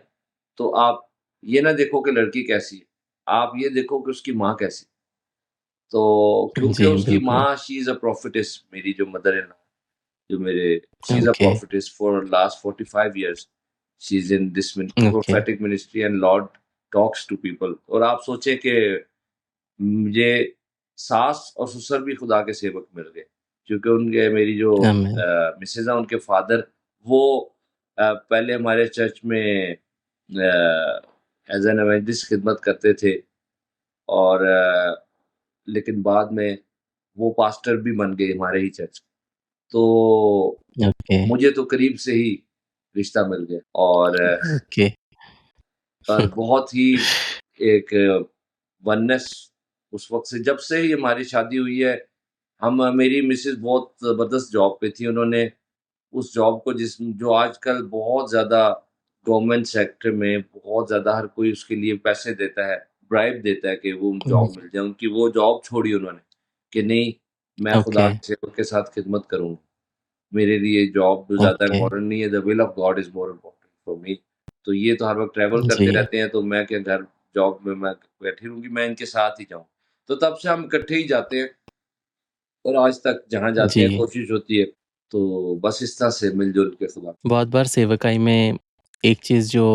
तो आप ये ना देखो कि लड़की कैसी है, आप ये देखो कि उसकी माँ कैसी है। तो क्योंकि जी, उसकी बिल्कुल। माँ, शी इज़ अ प्रोफेटेस, मेरी जो मदर इन लॉ, जो मेरे, she is a okay, prophetess for last 45 years. She is in this okay. prophetic ministry and Lord talks to people। और आप सोचें कि मुझे सास और ससुर भी खुदा के सेवक मिल गए, क्योंकि उनके, मेरी जो आमीन। मिसेज़ हैं, उनके फादर वो पहले हमारे चर्च में एज़ एन इवेंजलिस्ट खिदमत करते थे, और लेकिन बाद में वो पास्टर भी बन गए हमारे ही चर्च। तो ओके, मुझे तो करीब से ही रिश्ता मिल गया, ओके। और बहुत ही एक वननेस उस वक़्त से, जब से ही हमारी शादी हुई है। मेरी मिसेज़ बहुत ज़बरदस्त जॉब पे थी। उन्होंने उस जॉब को, जो आजकल बहुत ज़्यादा गवर्नमेंट सेक्टर में बहुत ज़्यादा हर कोई उसके लिए पैसे देता है, ब्राइब देता है कि वो जॉब मिल जाए। उनकी वो जॉब छोड़ी उन्होंने, कि नहीं, मैं ओके, खुदा के सेवक के साथ खिदमत करूँगी। मेरे लिए जॉब तो ज़्यादा ओके। इम्पोर्टेंट नहीं है, the will of God is more important for me. तो ये तो हर वक़्त ट्रैवल करते जी, रहते हैं, तो मैं क्या, घर जॉब में मैं बैठी रहूँगी, मैं इनके साथ ही जाऊँ। तो तब से हम इकट्ठे ही जाते हैं, और आज तक जहाँ जाते हैं जी। कोशिश होती है, तो बस इस तरह से मिल-जुल के खुदा। बहुत बार सेवकाई में एक चीज़ जो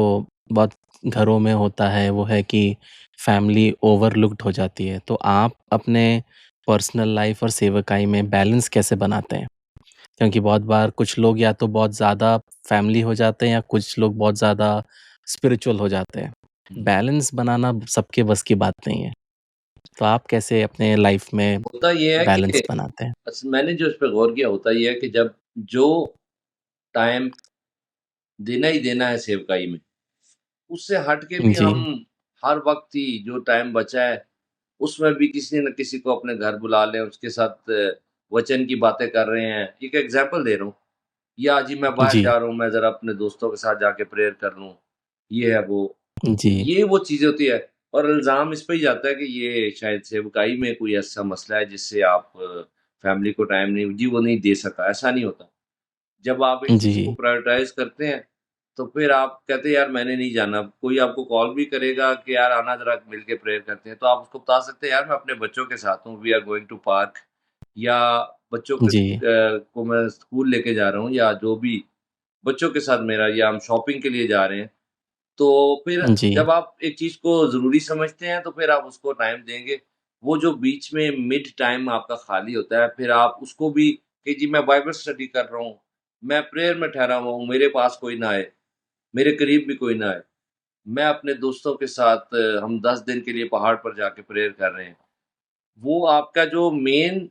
बहुत घरों में होता है वो है कि फैमिली ओवरलुक्ड हो जाती है। तो आप अपने पर्सनल लाइफ़ और सेवकाई में बैलेंस कैसे बनाते हैं? क्योंकि बहुत बार कुछ लोग या तो बहुत ज़्यादा फैमिली हो जाते हैं या कुछ लोग बहुत ज़्यादा स्पिरिचुअल हो जाते हैं। हुँ। बैलेंस बनाना सबके बस की बात नहीं है। तो आप कैसे अपने लाइफ़ में होता ये है कि बैलेंस बनाते हैं? मैंने जो इस पे गौर किया, होता ये है कि जब जो टाइम देना ही देना है सेवकाई में, उससे हट के भी जी, हम हर वक़्त ही जो टाइम बचा है, उसमें भी किसी न किसी को अपने घर बुला लें, उसके साथ वचन की बातें कर रहे हैं। एक एग्ज़ाम्पल दे रहा हूँ, या जी मैं बाहर जी, जा रहा हूँ, मैं ज़रा अपने दोस्तों के साथ जाके प्रेयर कर लूँ, ये है वो। जी, ये वो चीज़ें होती है, और इल्ज़ाम इस पे ही जाता है कि ये शायद सेवकाई में कोई ऐसा मसला है जिससे आप फैमिली को टाइम नहीं, जी वो नहीं दे सका, ऐसा नहीं होता। जब आप इस चीज़ को जी, प्रायोरिटाइज़ करते हैं, तो फिर आप कहते हैं यार मैंने नहीं जाना। कोई आपको कॉल भी करेगा कि यार आना, ज़रा मिल के प्रेयर करते हैं, तो आप उसको बता सकते हैं यार मैं अपने बच्चों के साथ हूँ, we are going to park, या बच्चों के जी, को मैं स्कूल लेके जा रहा हूँ, या जो भी बच्चों के साथ मेरा, या हम शॉपिंग के लिए जा रहे हैं। तो फिर जी, जब आप एक चीज़ को ज़रूरी समझते हैं, तो फिर आप उसको टाइम देंगे। वो जो बीच में मिड टाइम आपका खाली होता है, फिर आप उसको भी कि जी मैं बाइबल स्टडी कर रहा हूँ, मैं प्रेयर में ठहरा हुआ हूँ, मेरे पास कोई ना आए, मेरे करीब भी कोई ना आए। मैं अपने दोस्तों के साथ हम 10 दिन के लिए पहाड़ पर जाके प्रेयर कर रहे हैं। वो आपका जो मेन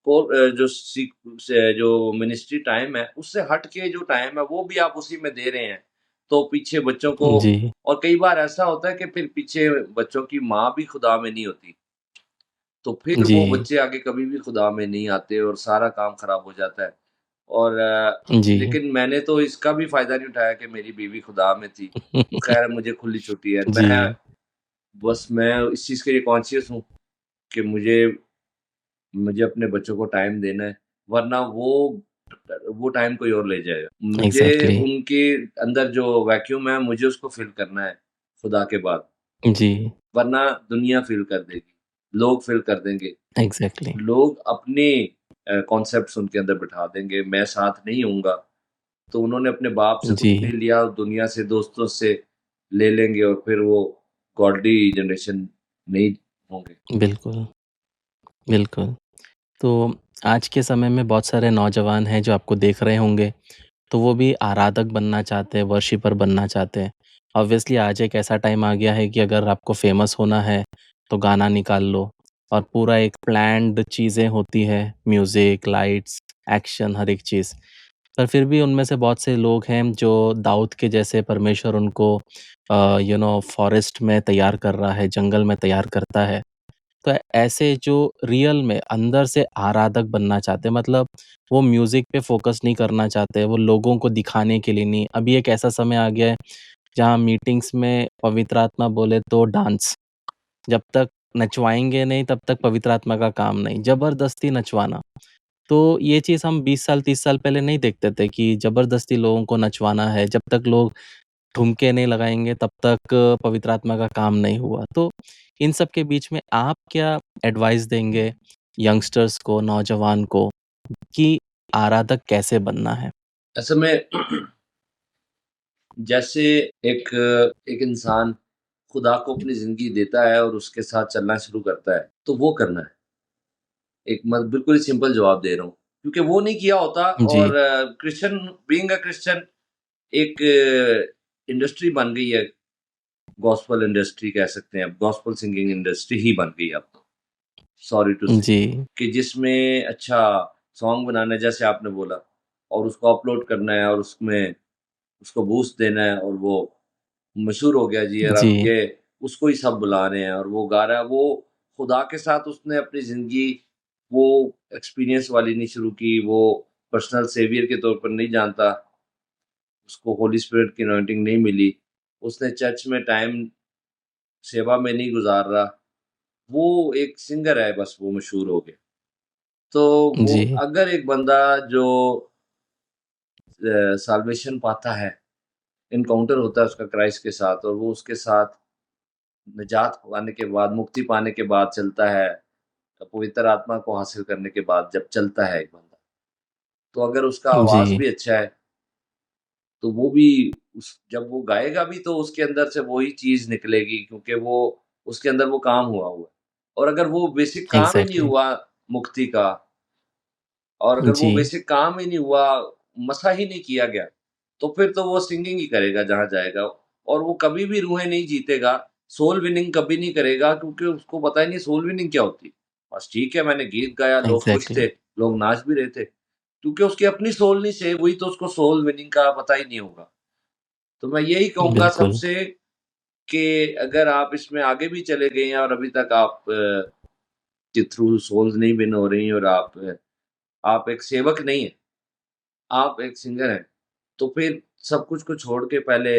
जो सीक से जो मिनिस्ट्री टाइम है, उससे हट के जो टाइम है, वो भी आप उसी में दे रहे हैं। तो पीछे बच्चों को जी, और कई बार ऐसा होता है कि फिर पीछे बच्चों की माँ भी खुदा में नहीं होती, तो फिर वो जी, बच्चे आगे कभी भी खुदा में नहीं आते और सारा काम खराब हो जाता है। और जी। लेकिन मैंने तो इसका भी फ़ायदा नहीं उठाया कि मेरी बीवी खुदा में थी। ख़ैर मुझे खुली छुट्टी है। जी, मैं इस चीज़ के लिए कॉन्शियस हूँ कि मुझे अपने बच्चों को टाइम देना है, वरना वो टाइम कोई और ले जाएगा। मुझे एग्ज़ैक्टली। उनके अंदर जो वैक्यूम है, मुझे उसको फ़िल करना है, खुदा के बाद, जी, वरना दुनिया फ़िल कर देगी, लोग फ़िल कर देंगे। एग्ज़ैक्टली। लोग अपने कॉन्सेप्ट्स उनके अंदर बिठा देंगे, मैं साथ नहीं होऊँगा, तो उन्होंने अपने बाप से कुछ जी, नहीं लिया, दुनिया से, दोस्तों से ले लेंगे और फिर वो गॉडली जनरेशन नहीं होंगे। बिल्कुल, बिल्कुल। तो आज के समय में बहुत सारे नौजवान हैं जो आपको देख रहे होंगे, तो वो भी आराधक बनना चाहते हैं, वर्शिपर बनना चाहते हैं। ऑब्वियसली आज एक ऐसा टाइम आ गया है कि अगर आपको फ़ेमस होना है, तो गाना निकाल लो और पूरा एक प्लान्ड चीज़ें होती हैं, म्यूज़िक, लाइट्स, एक्शन, हर एक चीज़। पर फिर भी उनमें से बहुत से लोग हैं जो दाऊद के जैसे परमेश्वर उनको फ़ॉरेस्ट में तैयार कर रहा है, जंगल में तैयार करता है। तो ऐसे जो रियल में अंदर से आराधक बनना चाहते हैं मतलब वो म्यूज़िक पे फ़ोकस नहीं करना चाहते, वो लोगों को दिखाने के लिए नहीं। अभी एक ऐसा समय आ गया है जहाँ मीटिंग्स में पवित्र आत्मा बोले तो डांस, जब तक नचवाएँगे नहीं तब तक पवित्र आत्मा का काम नहीं, ज़बरदस्ती नचवाना। तो ये चीज़ हम 20 साल 30 साल पहले नहीं देखते थे कि ज़बरदस्ती लोगों को नचवाना है, जब तक लोग ठुमके नहीं लगाएँगे तब तक पवित्र आत्मा का काम नहीं हुआ। तो इन सब के बीच में आप क्या एडवाइस देंगे यंगस्टर्स को, नौजवान को कि आराधक कैसे बनना है? ऐसे में जैसे एक एक इंसान खुदा को अपनी ज़िंदगी देता है और उसके साथ चलना शुरू करता है, तो वो करना है। एक मैं बिल्कुल ही सिंपल जवाब दे रहा हूँ, क्योंकि वो नहीं किया होता जी, और क्रिश्चियन बीइंग अ क्रिश्चियन एक इंडस्ट्री बन गई है, गॉस्पेल इंडस्ट्री कह सकते हैं अब, गॉस्पेल सिंगिंग इंडस्ट्री ही बन गई है अब तो, सॉरी टू से, जी, कि जिसमें अच्छा सॉन्ग बनाना है जैसे आपने बोला और उसको अपलोड करना है और उसमें उसको बूस्ट देना है और वो मशहूर हो गया जी, और अब जी, ये उसको ही सब बुला रहे हैं और वो गा रहा है। वो खुदा के साथ उसने अपनी ज़िंदगी वो एक्सपीरियंस वाली नहीं शुरू की, वो पर्सनल सेवियर के तौर पर नहीं जानता, उसको होली स्पिरिट की अनॉइंटिंग नहीं मिली, उसने चर्च में टाइम सेवा में नहीं गुज़ार रहा, वो एक सिंगर है बस वो मशहूर हो गया। तो वो जी, अगर एक बंदा जो साल्वेशन पाता है, एनकाउंटर होता है उसका क्राइस्ट के साथ और वो उसके साथ निजात पाने के बाद, मुक्ति पाने के बाद चलता है, पवित्र आत्मा को हासिल करने के बाद जब चलता है एक बंदा, तो अगर उसका आवाज़ जी, भी अच्छा है, तो वो भी उस जब वो गाएगा भी तो उसके अंदर से वही चीज़ निकलेगी क्योंकि वो उसके अंदर वो काम हुआ हुआ है। और अगर वो बेसिक काम ही नहीं एग्ज़ैक्टली। हुआ मुक्ति का और अगर वो जी, बेसिक काम ही नहीं हुआ, मसा ही नहीं किया गया, तो फिर तो वो सिंगिंग ही करेगा जहाँ जाएगा और वो कभी भी रूहें नहीं जीतेगा, सोल विनिंग कभी नहीं करेगा क्योंकि उसको पता ही नहीं सोल विनिंग क्या होती है। बस ठीक है मैंने गीत गाया, लोग खुश थे, एग्ज़ैक्टली। लोग नाच भी रहे थे, क्योंकि उसकी अपनी सोल नहीं सेव हुई तो उसको सोल विनिंग का पता ही नहीं होगा। तो मैं यही कहूँगा बिल्कुल, सबसे कि अगर आप इसमें आगे भी चले गए हैं और अभी तक आप के थ्रू सोल्स नहीं विन हो रही और आप एक सेवक नहीं हैं, आप एक सिंगर हैं, तो फिर सब कुछ को छोड़ के पहले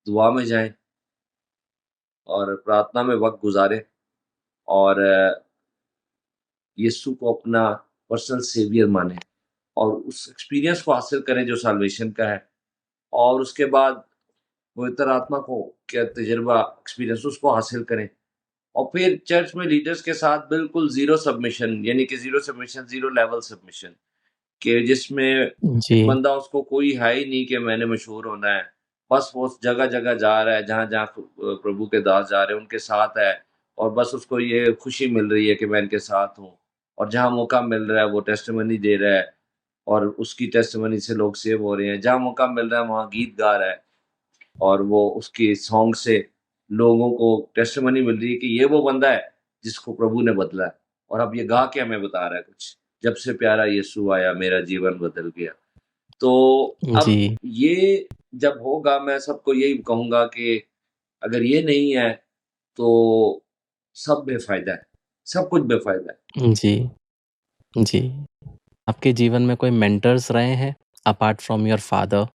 दुआ में जाएँ और प्रार्थना में वक़्त गुज़ारें और यीशु को अपना पर्सनल सेवियर मानें और उस एक्सपीरियंस को हासिल करें जो साल्वेशन का है और उसके बाद पवित्र आत्मा को क्या तजुर्बा एक्सपीरियंस उसको हासिल करें और फिर चर्च में लीडर्स के साथ बिल्कुल ज़ीरो सबमिशन यानी कि zero submission, zero level submission कि जिसमें एक जी, बंदा उसको कोई है ही नहीं कि मैंने मशहूर होना है। बस वो जगह-जगह जा रहा है, जहाँ-जहाँ प्रभु के दास जा रहे हैं, उनके साथ है और बस उसको ये खुशी मिल रही है कि मैं इनके साथ हूँ और जहाँ मौका मिल रहा है, वो टेस्टिमनी दे रहा है और उसकी टेस्टिमनी से लोग सेव हो रहे हैं। जहाँ मौका मिल रहा है, वहाँ गीत गा रहा है और वो उसकी सॉन्ग से लोगों को टेस्टिमनी मिल रही है कि ये वो बंदा है, जिसको प्रभु ने बदला है और अब ये गा के हमें बता रहा है कुछ। जब से प्यारा यीशु आया, मेरा जीवन बदल गया। तो अब जी, ये जब होगा मैं सबको यही कहूँगा कि अगर ये नहीं है तो सब बेफ़ायदा है, सब कुछ बेफ़ायदा है। जी, जी। आपके जीवन में कोई मेंटर्स रहे हैं अपार्ट फ्रॉम योर फादर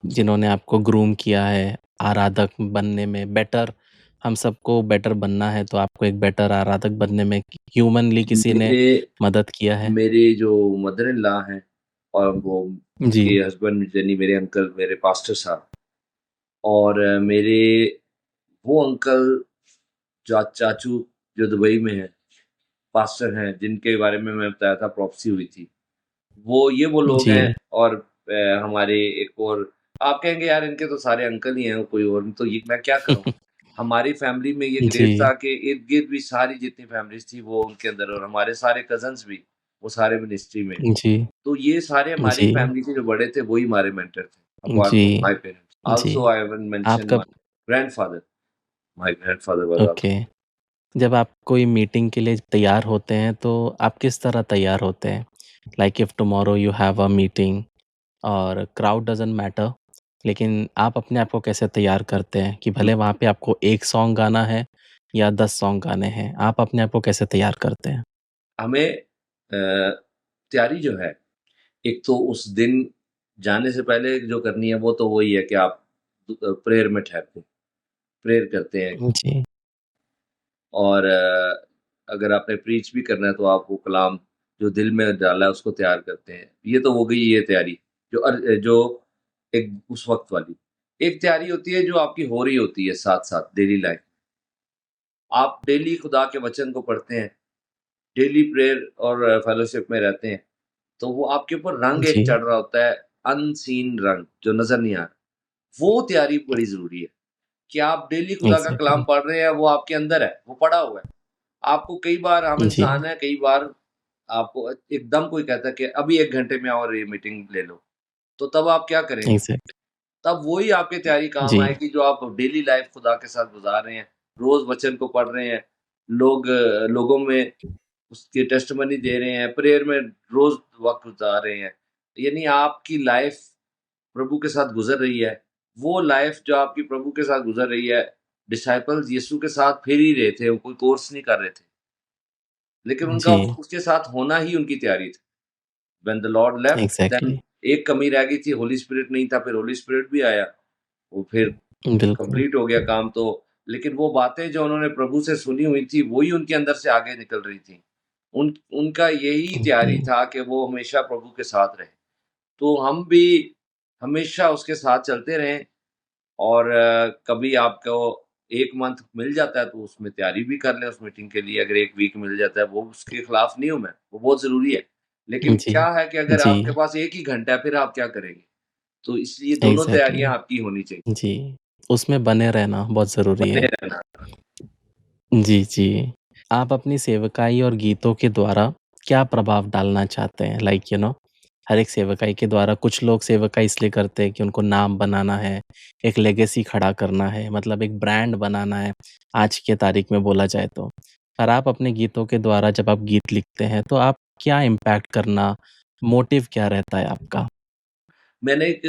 जिन्होंने आपको ग्रूम किया है आराधक बनने में बेटर हम सबको बेटर बनना है तो आपको एक बेटर आराधक बनने में ह्यूमनली किसी ने मेरे मदद किया है? मेरे जो मदर इन लॉ हैं और वो जी, उनके हस्बैंड यानी मेरे अंकल मेरे पास्टर साहब और मेरे वो अंकल चाचू जो दुबई में हैं, पास्टर हैं, जिनके बारे में मैं बताया था प्रोफ़ेसी हुई थी। वो लोग हैं जी, और हमारे एक और आप कहेंगे यार इनके तो सारे अंकल ही हैं, कोई और नहीं तो ये मैं क्या करूँ? हमारी फ़ैमिली में ये ग्रेस जी, था कि इर्द-गिर्द भी सारी जितनी फ़ैमिलीज़ थी वो उनके अंदर और हमारे सारे कज़िन्स भी, वो सारे मिनिस्ट्री में। जी, तो ये सारे हमारी जी, फ़ैमिली के जो बड़े थे वो ही हमारे मेंटर थे, अपार्ट जी, फ्रॉम माय पेरेंट्स। जी। आल्सो आई हैवंट आप मेंशन कब my grandfather, my grandfather was okay. Also जब आप कोई मीटिंग के लिए तैयार होते हैं तो आप किस तरह तैयार होते हैं? Like if tomorrow you have a meeting और क्राउड डज़न्ट मैटर लेकिन आप अपने आप को कैसे तैयार करते हैं कि हुँ, भले वहाँ पे आपको 1 सॉन्ग गाना है या 10 सॉन्ग गाने हैं, आप अपने आप को कैसे तैयार करते हैं? हमें तैयारी जो है एक तो उस दिन जाने से पहले जो करनी है वो तो वही है कि आप प्रेयर में ठहरते हैं, प्रेयर करते हैं जी, और अगर आपने प्रीच भी करना है तो आप वो कलाम जो दिल में डाला है उसको तैयार करते हैं। ये तो हो गई ये तैयारी जो एक उस वक़्त वाली। एक तैयारी होती है जो आपकी हो रही होती है साथ-साथ डेली लाइफ़। आप डेली खुदा के वचन को पढ़ते हैं, डेली प्रेयर और फेलोशिप में रहते हैं। तो वो आपके ऊपर रंग एक जी, चढ़ रहा होता है, अनसीन रंग जो नज़र नहीं आ रहा। वो तैयारी बड़ी ज़रूरी है, कि आप डेली खुदा का कलाम एग्ज़ैक्टली पढ़ रहे हैं, वो आपके अंदर है, वो पड़ा हुआ है। आपको कई बार हम जी, इंसान हैं, कई बार आपको एकदम कोई कहता है कि अभी 1 घंटे में आओ और ये मीटिंग ले लो, तो तब आप क्या करेंगे? एग्ज़ैक्ट तब वही आपकी तैयारी काम जी, आएगी जो आप डेली लाइफ़ खुदा के साथ गुज़ार रहे हैं, रोज़ वचन को पढ़ रहे हैं, लोगों में उसकी टेस्टिमनी दे रहे हैं, प्रेयर में रोज़ वक़्त गुज़ार रहे हैं। यानी आपकी लाइफ़ प्रभु के साथ गुज़र रही है, वो लाइफ़ जो आपकी प्रभु के साथ गुज़र रही है, डिसाइपल्स यीशु के साथ फिर ही रहे थे, वो कोई कोर्स नहीं कर रहे थे। लेकिन उनका जी, उसके साथ होना ही उनकी तैयारी थी। When the Lord left then exactly एक कमी रह गई थी, होली स्पिरिट नहीं था, फिर होली स्पिरिट भी आया। वो फिर बिल्कुल, कंप्लीट हो गया काम तो लेकिन वो बातें जो उन्होंने प्रभु से सुनी हुई थी, वही उनके अंदर से आगे निकल रही थी। उनका यही तैयारी जी, था कि वो हमेशा प्रभु के साथ रहें। तो हम भी हमेशा उसके साथ चलते रहें और कभी आपको 1 मंथ मिल जाता है, तो उसमें तैयारी भी कर लें उस मीटिंग के लिए। अगर 1 वीक मिल जाता है, वो उसके खिलाफ नहीं हूँ मैं, वो बहुत ज़रूरी है। लेकिन जी, क्या है कि अगर जी, आपके पास 1 ही घंटा है, फिर आप क्या करेंगे? तो इसलिए दोनों एग्ज़ैक्टली तैयारियाँ आपकी होनी चाहिए। जी, उसमें बने रहना बहुत ज़रूरी बने है। रहना। जी, जी। आप अपनी सेवकाई और गीतों के द्वारा क्या प्रभाव डालना चाहते हैं? लाइक हर एक सेवकाई के द्वारा कुछ लोग सेवकाई इसलिए करते हैं कि उनको नाम बनाना है, एक लेगेसी खड़ा करना है, मतलब एक ब्रांड बनाना है, आज के तारीख में बोला जाए तो। और आप अपने गीतों के द्वारा जब आप गीत लिखते हैं, तो आप क्या इम्पैक्ट करना मोटिव क्या रहता है आपका? मैंने एक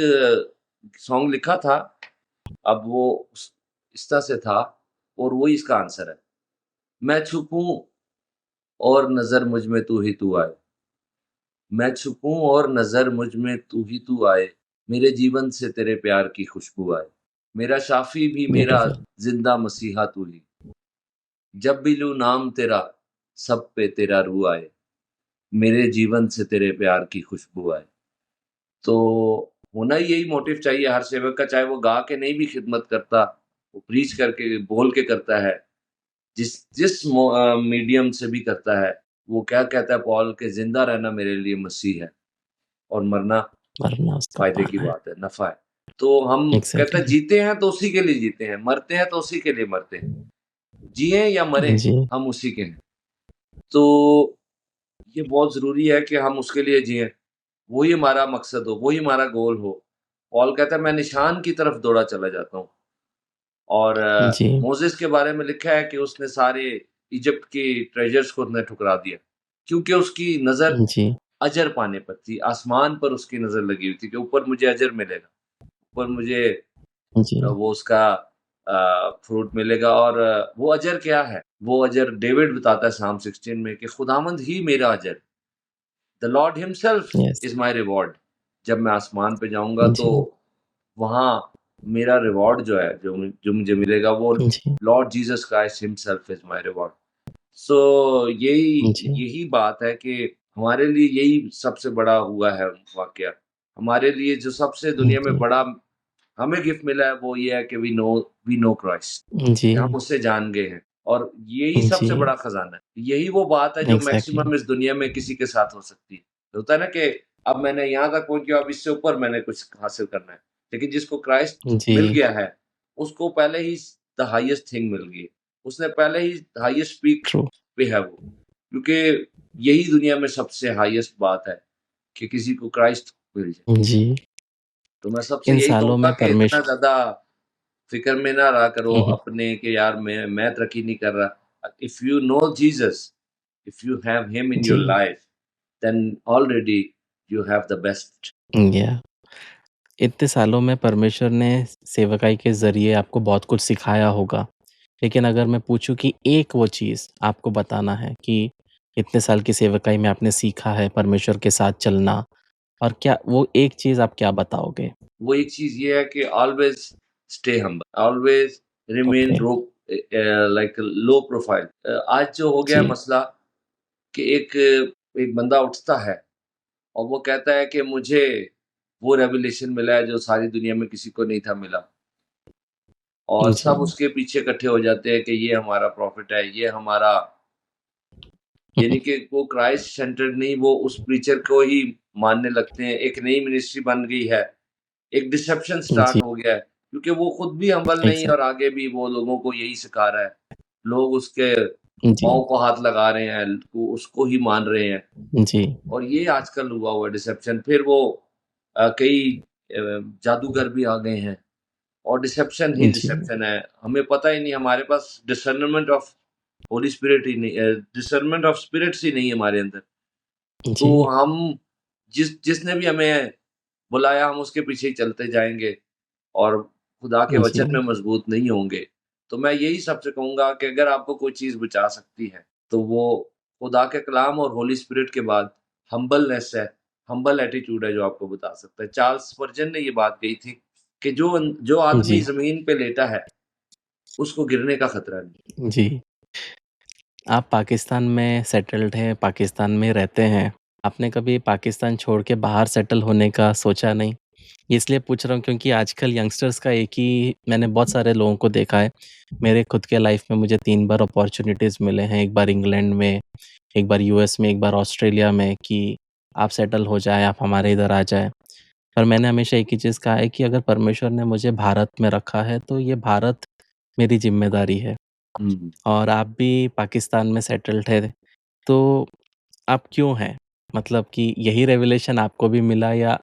सॉन्ग लिखा था, अब वो इस तरह से था और वही इसका आंसर है। मैं छुपूँ और नज़र मुझ में तू ही तू आए। मैं छुपूँ और नज़र मुझ में तू ही तू आए। मेरे जीवन से तेरे प्यार की खुशबू आए। मेरा शाफ़ी भी मेरा ब्यूटीफुल। ज़िंदा मसीहा तू ही। जब भी लूँ नाम तेरा, सब पे तेरा रूह आए। मेरे जीवन से तेरे प्यार की खुशबू आए। तो होना ही यही मोटिव चाहिए हर सेवक का, चाहे वो गा के नहीं भी खिदमत करता, वो प्रीच करके, बोल के करता है। जिस जिस मीडियम से भी करता है, वो क्या कहता है पॉल कि ज़िंदा रहना मेरे लिए मसीह है और मरना वरना उसका फ़ायदे की पाना है। बात है, नफ़ा है। तो हम कहते हैं एग्ज़ैक्टली। जीते हैं तो उसी के लिए जीते हैं, मरते हैं तो उसी के लिए मरते हैं। जिएँ या मरें, जी, हम उसी के हैं। तो ये बहुत ज़रूरी है कि हम उसके लिए जिएँ, वही हमारा मकसद हो, वही हमारा गोल हो। पॉल कहता है मैं निशान की तरफ दौड़ा चला जाता हूँ। और जी, मोसेस के बारे में लिखा है कि उसने सारे इजिप्ट की ट्रेजर्स को उसने ठुकरा दिया, क्योंकि उसकी नज़र जी, अजर पाने पर थी, आसमान पर उसकी नज़र लगी हुई थी कि ऊपर मुझे अजर मिलेगा, ऊपर मुझे जी, वो उसका फ्रूट मिलेगा। और वो अजर क्या है? वो अजर डेविड बताता है साम 16 में कि खुदावंद ही मेरा अजर, the Lord himself yes, is my reward. जब मैं आसमान पे जाऊँगा तो जी, वहाँ मेरा रिवॉर्ड जो है, जो मुझे मिलेगा वो जी, lord Jesus Christ himself is my reward. So यही जी, यही बात है कि हमारे लिए यही सबसे बड़ा हुआ है वाक़या। हमारे लिए जो सबसे दुनिया में जी, बड़ा हमें गिफ्ट मिला है वो ये है कि वी नो क्राइस्ट, कि हम जी, उससे जान गए हैं और यही सबसे जी, बड़ा खजाना है। यही वो बात है जो एग्ज़ैक्टली। मैक्सिमम इस दुनिया में किसी के साथ हो सकती है। होता है ना कि अब मैंने यहाँ तक पहुँच गया, अब इससे ऊपर मैंने कुछ हासिल करना है। लेकिन जिसको क्राइस्ट मिल जी, गया है, उसको पहले ही द हाईएस्ट थिंग मिल गई है। उसने पहले ही हाईएस्ट पीक ट्रू। पे है वो। क्योंकि यही दुनिया में सबसे हाईएस्ट बात है कि किसी को क्राइस्ट मिल जाए। जी, तो मैं सबसे इन यही सालों कहूँगा में कि इतना परमेश्वर ज़्यादा फ़िक्र में ना रहा करो हुँ, हुँ, अपने कि यार मैं तरक्की नहीं कर रहा। If you know Jesus, if you have him in your जी, life, then already you have the best. या इतने सालों में परमेश्वर ने सेवकाई के ज़रिए आपको बहुत कुछ सिखाया होगा। लेकिन अगर मैं पूछूँ कि एक वो चीज़ आपको बताना है कि इतने साल की सेवकाई में आपने सीखा है परमेश्वर के साथ चलना और क्या वो एक चीज़ आप क्या बताओगे? वो एक चीज़ ये है कि always stay humble, always remain okay, like low profile. आज जो हो गया है जी, मसला कि एक एक बंदा उठता है और वो कहता है कि मुझे वो रेवलेशन मिला है जो सारी दुनिया में किसी को नहीं था मिला। और सब जी, उसके पीछे इकट्ठे हो जाते हैं कि ये हमारा प्रॉफ़िट है, ये हमारा, यानी कि वो क्राइस्ट सेंटर्ड नहीं, वो उस प्रीचर को ही मानने लगते हैं। एक नई मिनिस्ट्री बन गई है, एक डिसेप्शन जी, स्टार्ट हो गया है, क्योंकि वो खुद भी हम्बल नहीं है एग्ज़ैक्ट और आगे भी वो लोगों को यही सिखा रहा है। लोग उसके जी, पाँव को हाथ लगा रहे हैं, वो उसको ही मान रहे हैं जी, और ये आजकल हुआ हुआ है डिसेप्शन। फिर वो कई जादूगर भी आ गए हैं और डिसेप्शन ही जी, डिसेप्शन है। हमें पता ही नहीं, हमारे पास डिसर्निमेंट ऑफ होली स्पिरिट ही नहीं, डिसर्निमेंट ऑफ स्पिरिट्स ही नहीं है हमारे अंदर। तो जी, हम जिसने भी हमें बुलाया हम उसके पीछे ही चलते जाएँगे और खुदा के वचन में जी, मज़बूत नहीं होंगे। तो मैं यही सबसे कहूँगा कि अगर आपको कोई चीज़ बचा सकती है, तो वो खुदा के कलाम और होली स्पिरिट के बाद हम्बलनेस है, हम्बल एटीट्यूड है जो आपको बता सकता है। चार्ल्स स्पर्जन ने ये बात कही थी कि जो आदमी जी, ज़मीन पे लेटा है, उसको गिरने का खतरा नहीं। जी। आप पाकिस्तान में सेटल्ड हैं, पाकिस्तान में रहते हैं। आपने कभी पाकिस्तान छोड़ के बाहर सेटल होने का सोचा नहीं? इसलिए पूछ रहा हूँ क्योंकि आजकल यंगस्टर्स का एक ही मैंने बहुत सारे लोगों को देखा है। मेरे खुद के लाइफ में मुझे 3 बार अपॉर्च्युनिटीज़ मिले हैं। एक बार इंग्लैंड में, एक बार यूएस में, एक बार ऑस्ट्रेलिया में कि आप सेटल हो जाएँ, आप हमारे इधर आ जाएँ। पर मैंने हमेशा एक ही चीज़ कहा है कि अगर परमेश्वर ने मुझे भारत में रखा है, तो ये भारत मेरी ज़िम्मेदारी है हुँ। और आप भी पाकिस्तान में सेटल्ड हैं, तो आप क्यों हैं? मतलब कि यही रेवलेशन आपको भी मिला या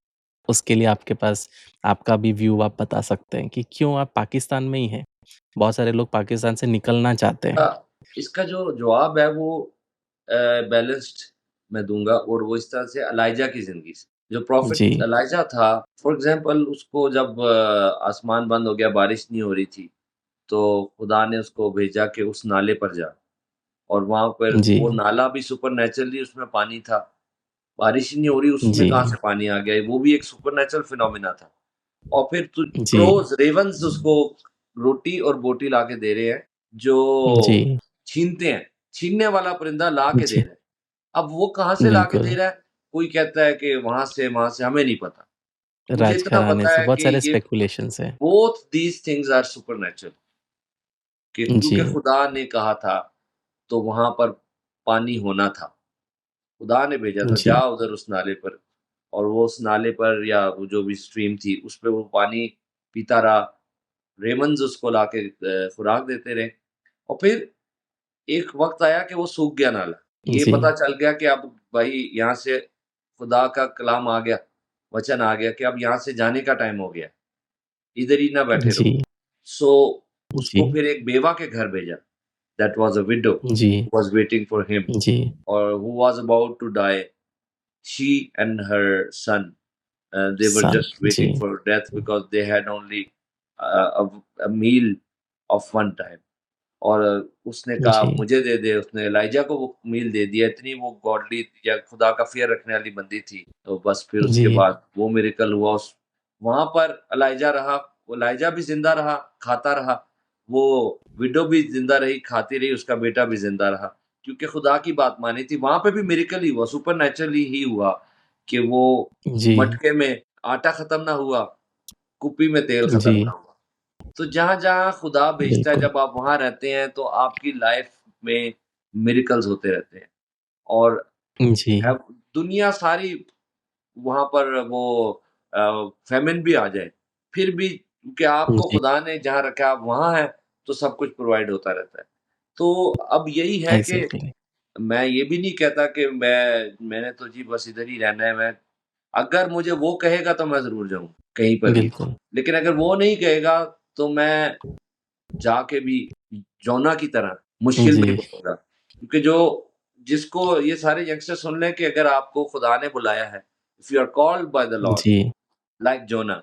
उसके लिए आपके पास आपका भी व्यू आप बता सकते हैं कि क्यों आप पाकिस्तान में ही हैं? बहुत सारे लोग पाकिस्तान से निकलना चाहते हैं। इसका जो जवाब है वो अ, बैलेंस्ड मैं दूँगा और वो इस तरह से एलाइजा की ज़िंदगी से। जो प्रॉफ़ेट जी, एलाइजा था, फॉर एग्ज़ाम्पल उसको जब आसमान बंद हो गया, बारिश नहीं हो रही थी, तो खुदा ने उसको भेजा कि उस नाले पर जा और वहाँ पर वो जी, नाला भी सुपरनैचुरली उसमें पानी था। बारिश ही नहीं हो रही, उसमें कहाँ जी, से पानी आ गया? वो भी एक सुपरनैचुरल फिनोमेना था। और फिर जी, क्रोज़, रेवन्स उसको रोटी और बोटी लाके दे रहे हैं, जो जी, छीनते हैं। छीनने वाला परिंदा ला के दे जी, रहा है। अब वो कहाँ से ला के दे बिल्कुल। रहा है? कोई कहता है कि वहाँ से, हमें नहीं पता। मुझे इतना राजघराने पता से है बहुत कि सारे ये स्पेकुलेशंस हैं। Both these things are supernatural, कि क्योंकि जी, खुदा ने कहा था, तो वहाँ पर पानी होना था। खुदा ने भेजा था, जी, जा उधर उस नाले पर और वो उस नाले पर या वो जो भी स्ट्रीम थी, उस पे वो पानी पीता रहा। रेमंड्स उसको लाके खुराक देते रहे और फिर एक वक़्त आया कि वो सूख गया नाला। ये जी, पता चल गया कि अब भाई यहाँ से खुदा का कलाम आ गया, वचन आ गया कि अब यहाँ से जाने का टाइम हो गया, इधर ही ना बैठे रहो। जी, सो उसको जी, फिर एक बेवा के घर भेजा। दैट वाज़ अ विडो जी, who was waiting for him जी, और who was about to die. She and her son they were son, just waiting जी, for death because they had only a meal of one time. और उसने कहा जी, मुझे दे दे, उसने ELISA को वो मील दे दिया। इतनी वो गॉडली या खुदा का फ़ियर रखने वाली बंदी थी। तो बस फिर उसके जी, बाद वो मिरेकल हुआ। उस वहाँ पर एलाइजा रहा, वो एलाइजा भी ज़िंदा रहा, खाता रहा। वो विडो भी ज़िंदा रही, खाती रही, उसका बेटा भी ज़िंदा रहा, क्योंकि खुदा की बात मानी थी। वहाँ पे भी मिरेकल ही हुआ, सुपरनैचुरली ही हुआ कि वो जी, मटके में आटा खत्म ना हुआ, कुप्पी में तेल खत्म ना जी, हुआ। तो जहाँ-जहाँ खुदा भेजता है, बिल्कुल, जब आप वहाँ रहते हैं, तो आपकी लाइफ़ में मिरेकल्स होते रहते हैं और है जी, दुनिया सारी वहाँ पर वो फ़ेमिन भी आ जाए, फिर भी क्योंकि आपको जी, खुदा ने जहाँ रखा है, आप वहाँ हैं, तो सब कुछ प्रोवाइड होता रहता है। तो अब यही है कि एग्ज़ैक्टली, मैं ये भी नहीं कहता कि मैंने तो जी बस इधर ही रहना है। मैं अगर मुझे वो कहेगा तो मैं ज़रूर जाऊँ, कहीं पर भी। बिल्कुल, लेकिन अगर वो नहीं कहेगा तो मैं जाके भी जोना की तरह मुश्किल में ही जी, पड़ूँगा। क्योंकि जो जिसको ये सारे यंगस्टर सुन लें कि अगर आपको खुदा ने बुलाया है, if you are called by the Lord जी, like Jonah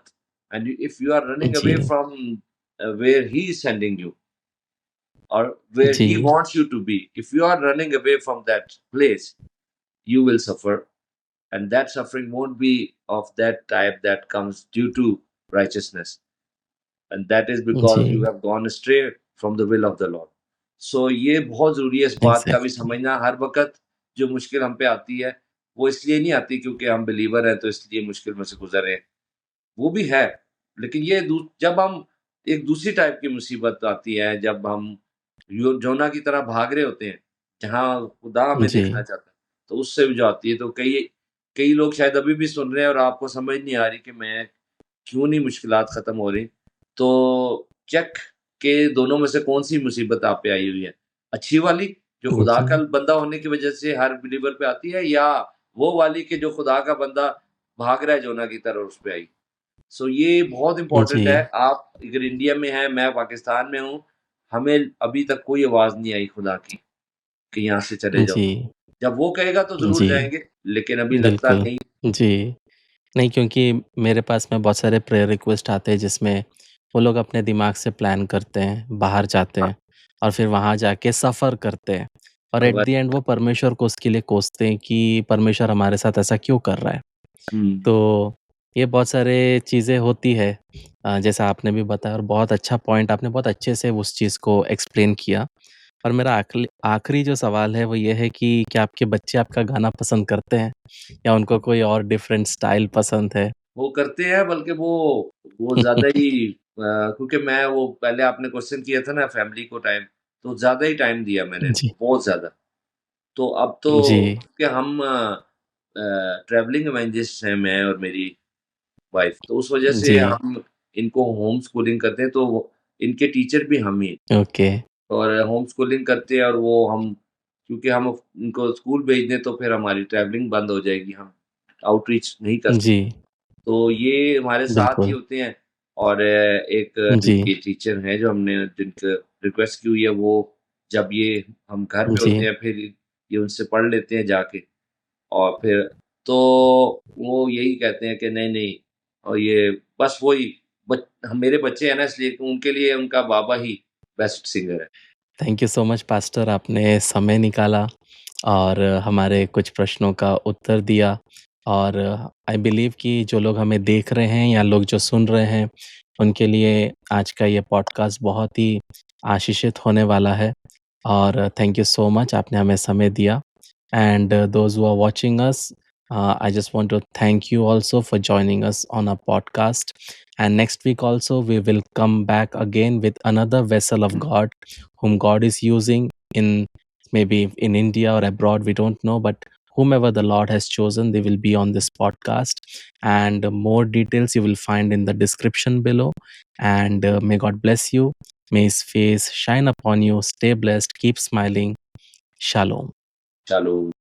and if you are running away जी, from where he is sending you or where he जी, wants you to be, if you are running away from that place, you will suffer. And that suffering won't be of that type that comes due to righteousness. And that is because you जी, have gone astray from the will of the Lord. So ये बहुत ज़रूरी है इस बात का भी exactly, समझना हर वक़्त जो मुश्किल हम पे आती है, वो इसलिए नहीं आती क्योंकि हम बिलीवर हैं तो इसलिए मुश्किल में से गुज़र रहे हैं। वो भी है, लेकिन ये दू जब हम एक दूसरी टाइप की मुसीबत आती है, जब हम योना की तरह भाग रहे होते हैं, जहाँ खुदा हमें देखना जी, चाहता है, तो उससे भी जो आती है, तो कई कई लोग शायद अभी भी सुन रहे हैं और आपको समझ नहीं आ रही कि मैं क्यों नहीं मुश्किलात खत्म हो रही। तो चेक के दोनों में से कौन-सी मुसीबत आप पे आई हुई है? अच्छी वाली, जो खुदा का जी, बंदा होने की वजह से हर बिलीवर पे आती है या वो वाली कि जो खुदा का बंदा भाग रहा है जोना की तरह उस पे आई? सो ये बहुत इम्पोर्टेंट है। जी, आप अगर इंडिया में हैं, मैं पाकिस्तान में हूँ, हमें अभी तक कोई आवाज़ नहीं आई खुदा की कि यहाँ से चले जाओ। जी, जब वो कहेगा तो ज़रूर जी, जाएँगे, लेकिन अभी लगता बिल्कुल, नहीं। जी। नहीं, क्योंकि मेरे पास में बहुत सारे प्रेयर रिक्वेस्ट आते हैं जिसमें वो लोग अपने दिमाग से प्लान करते हैं, बाहर जाते हाँ, हैं और फिर वहाँ जाके सफ़र करते हैं और एट द एंड वो परमेश्वर को उसके लिए कोसते हैं कि परमेश्वर हमारे साथ ऐसा क्यों कर रहा है? हुँ, तो ये बहुत सारे चीज़ें होती है जैसा आपने भी बताया और बहुत अच्छा पॉइंट आपने बहुत अच्छे से उस चीज़ को एक्सप्लेन किया। और मेरा आखिरी जो सवाल है वो ये है कि क्या आपके बच्चे आपका गाना पसंद करते हैं? या उनको कोई और डिफरेंट स्टाइल पसंद है? वो करते हैं बल्कि वो ज़्यादा ही क्योंकि मैं वो पहले आपने क्वेश्चन किया था ना फैमिली को टाइम, तो ज़्यादा ही टाइम दिया मैंने इनको, जी, बहुत ज़्यादा। तो अब तो जी, क्योंकि हम ट्रैवलिंग इवेंजलिस्ट हैं मैं और मेरी वाइफ़, तो उस वजह से जी, हम इनको होम स्कूलिंग करते हैं, तो वो इनके टीचर भी हम ही हैं। ओके, और होम स्कूलिंग करते हैं और वो हम क्योंकि हम उनको स्कूल भेज दें तो फिर हमारी ट्रैवलिंग बंद हो जाएगी, हम आउटरीच नहीं कर सकते। जी, तो ये हमारे साथ ही बिल्कुल, होते हैं और एक जी, इनके टीचर हैं जो हमने जिनसे रिक्वेस्ट की हुई है, वो जब ये हम घर पे होते जी, हैं फिर ये उनसे पढ़ लेते हैं जाके और फिर तो वो यही कहते हैं कि नहीं-नहीं और ये बस वही बच मेरे बच्चे हैं ना इसलिए उनके लिए उनका बाबा ही बेस्ट सिंगर है। Thank you so much pastor आपने समय निकाला और हमारे कुछ प्रश्नों का उत्तर दिया और आई बिलीव कि जो लोग हमें देख रहे हैं या लोग जो सुन रहे हैं, उनके लिए आज का ये पॉडकास्ट बहुत ही आशीषित होने वाला है और थैंक यू सो मच आपने हमें समय दिया and those who are watching us I just want to thank you also for joining us on our podcast. And next week also we will come back again with another vessel of God whom God is using in maybe in India or abroad, we don't know, but whomever the Lord has chosen, they will be on this podcast. And more details you will find in the description below. And may God bless you. May His face shine upon you. Stay blessed. Keep smiling. Shalom. Shalom.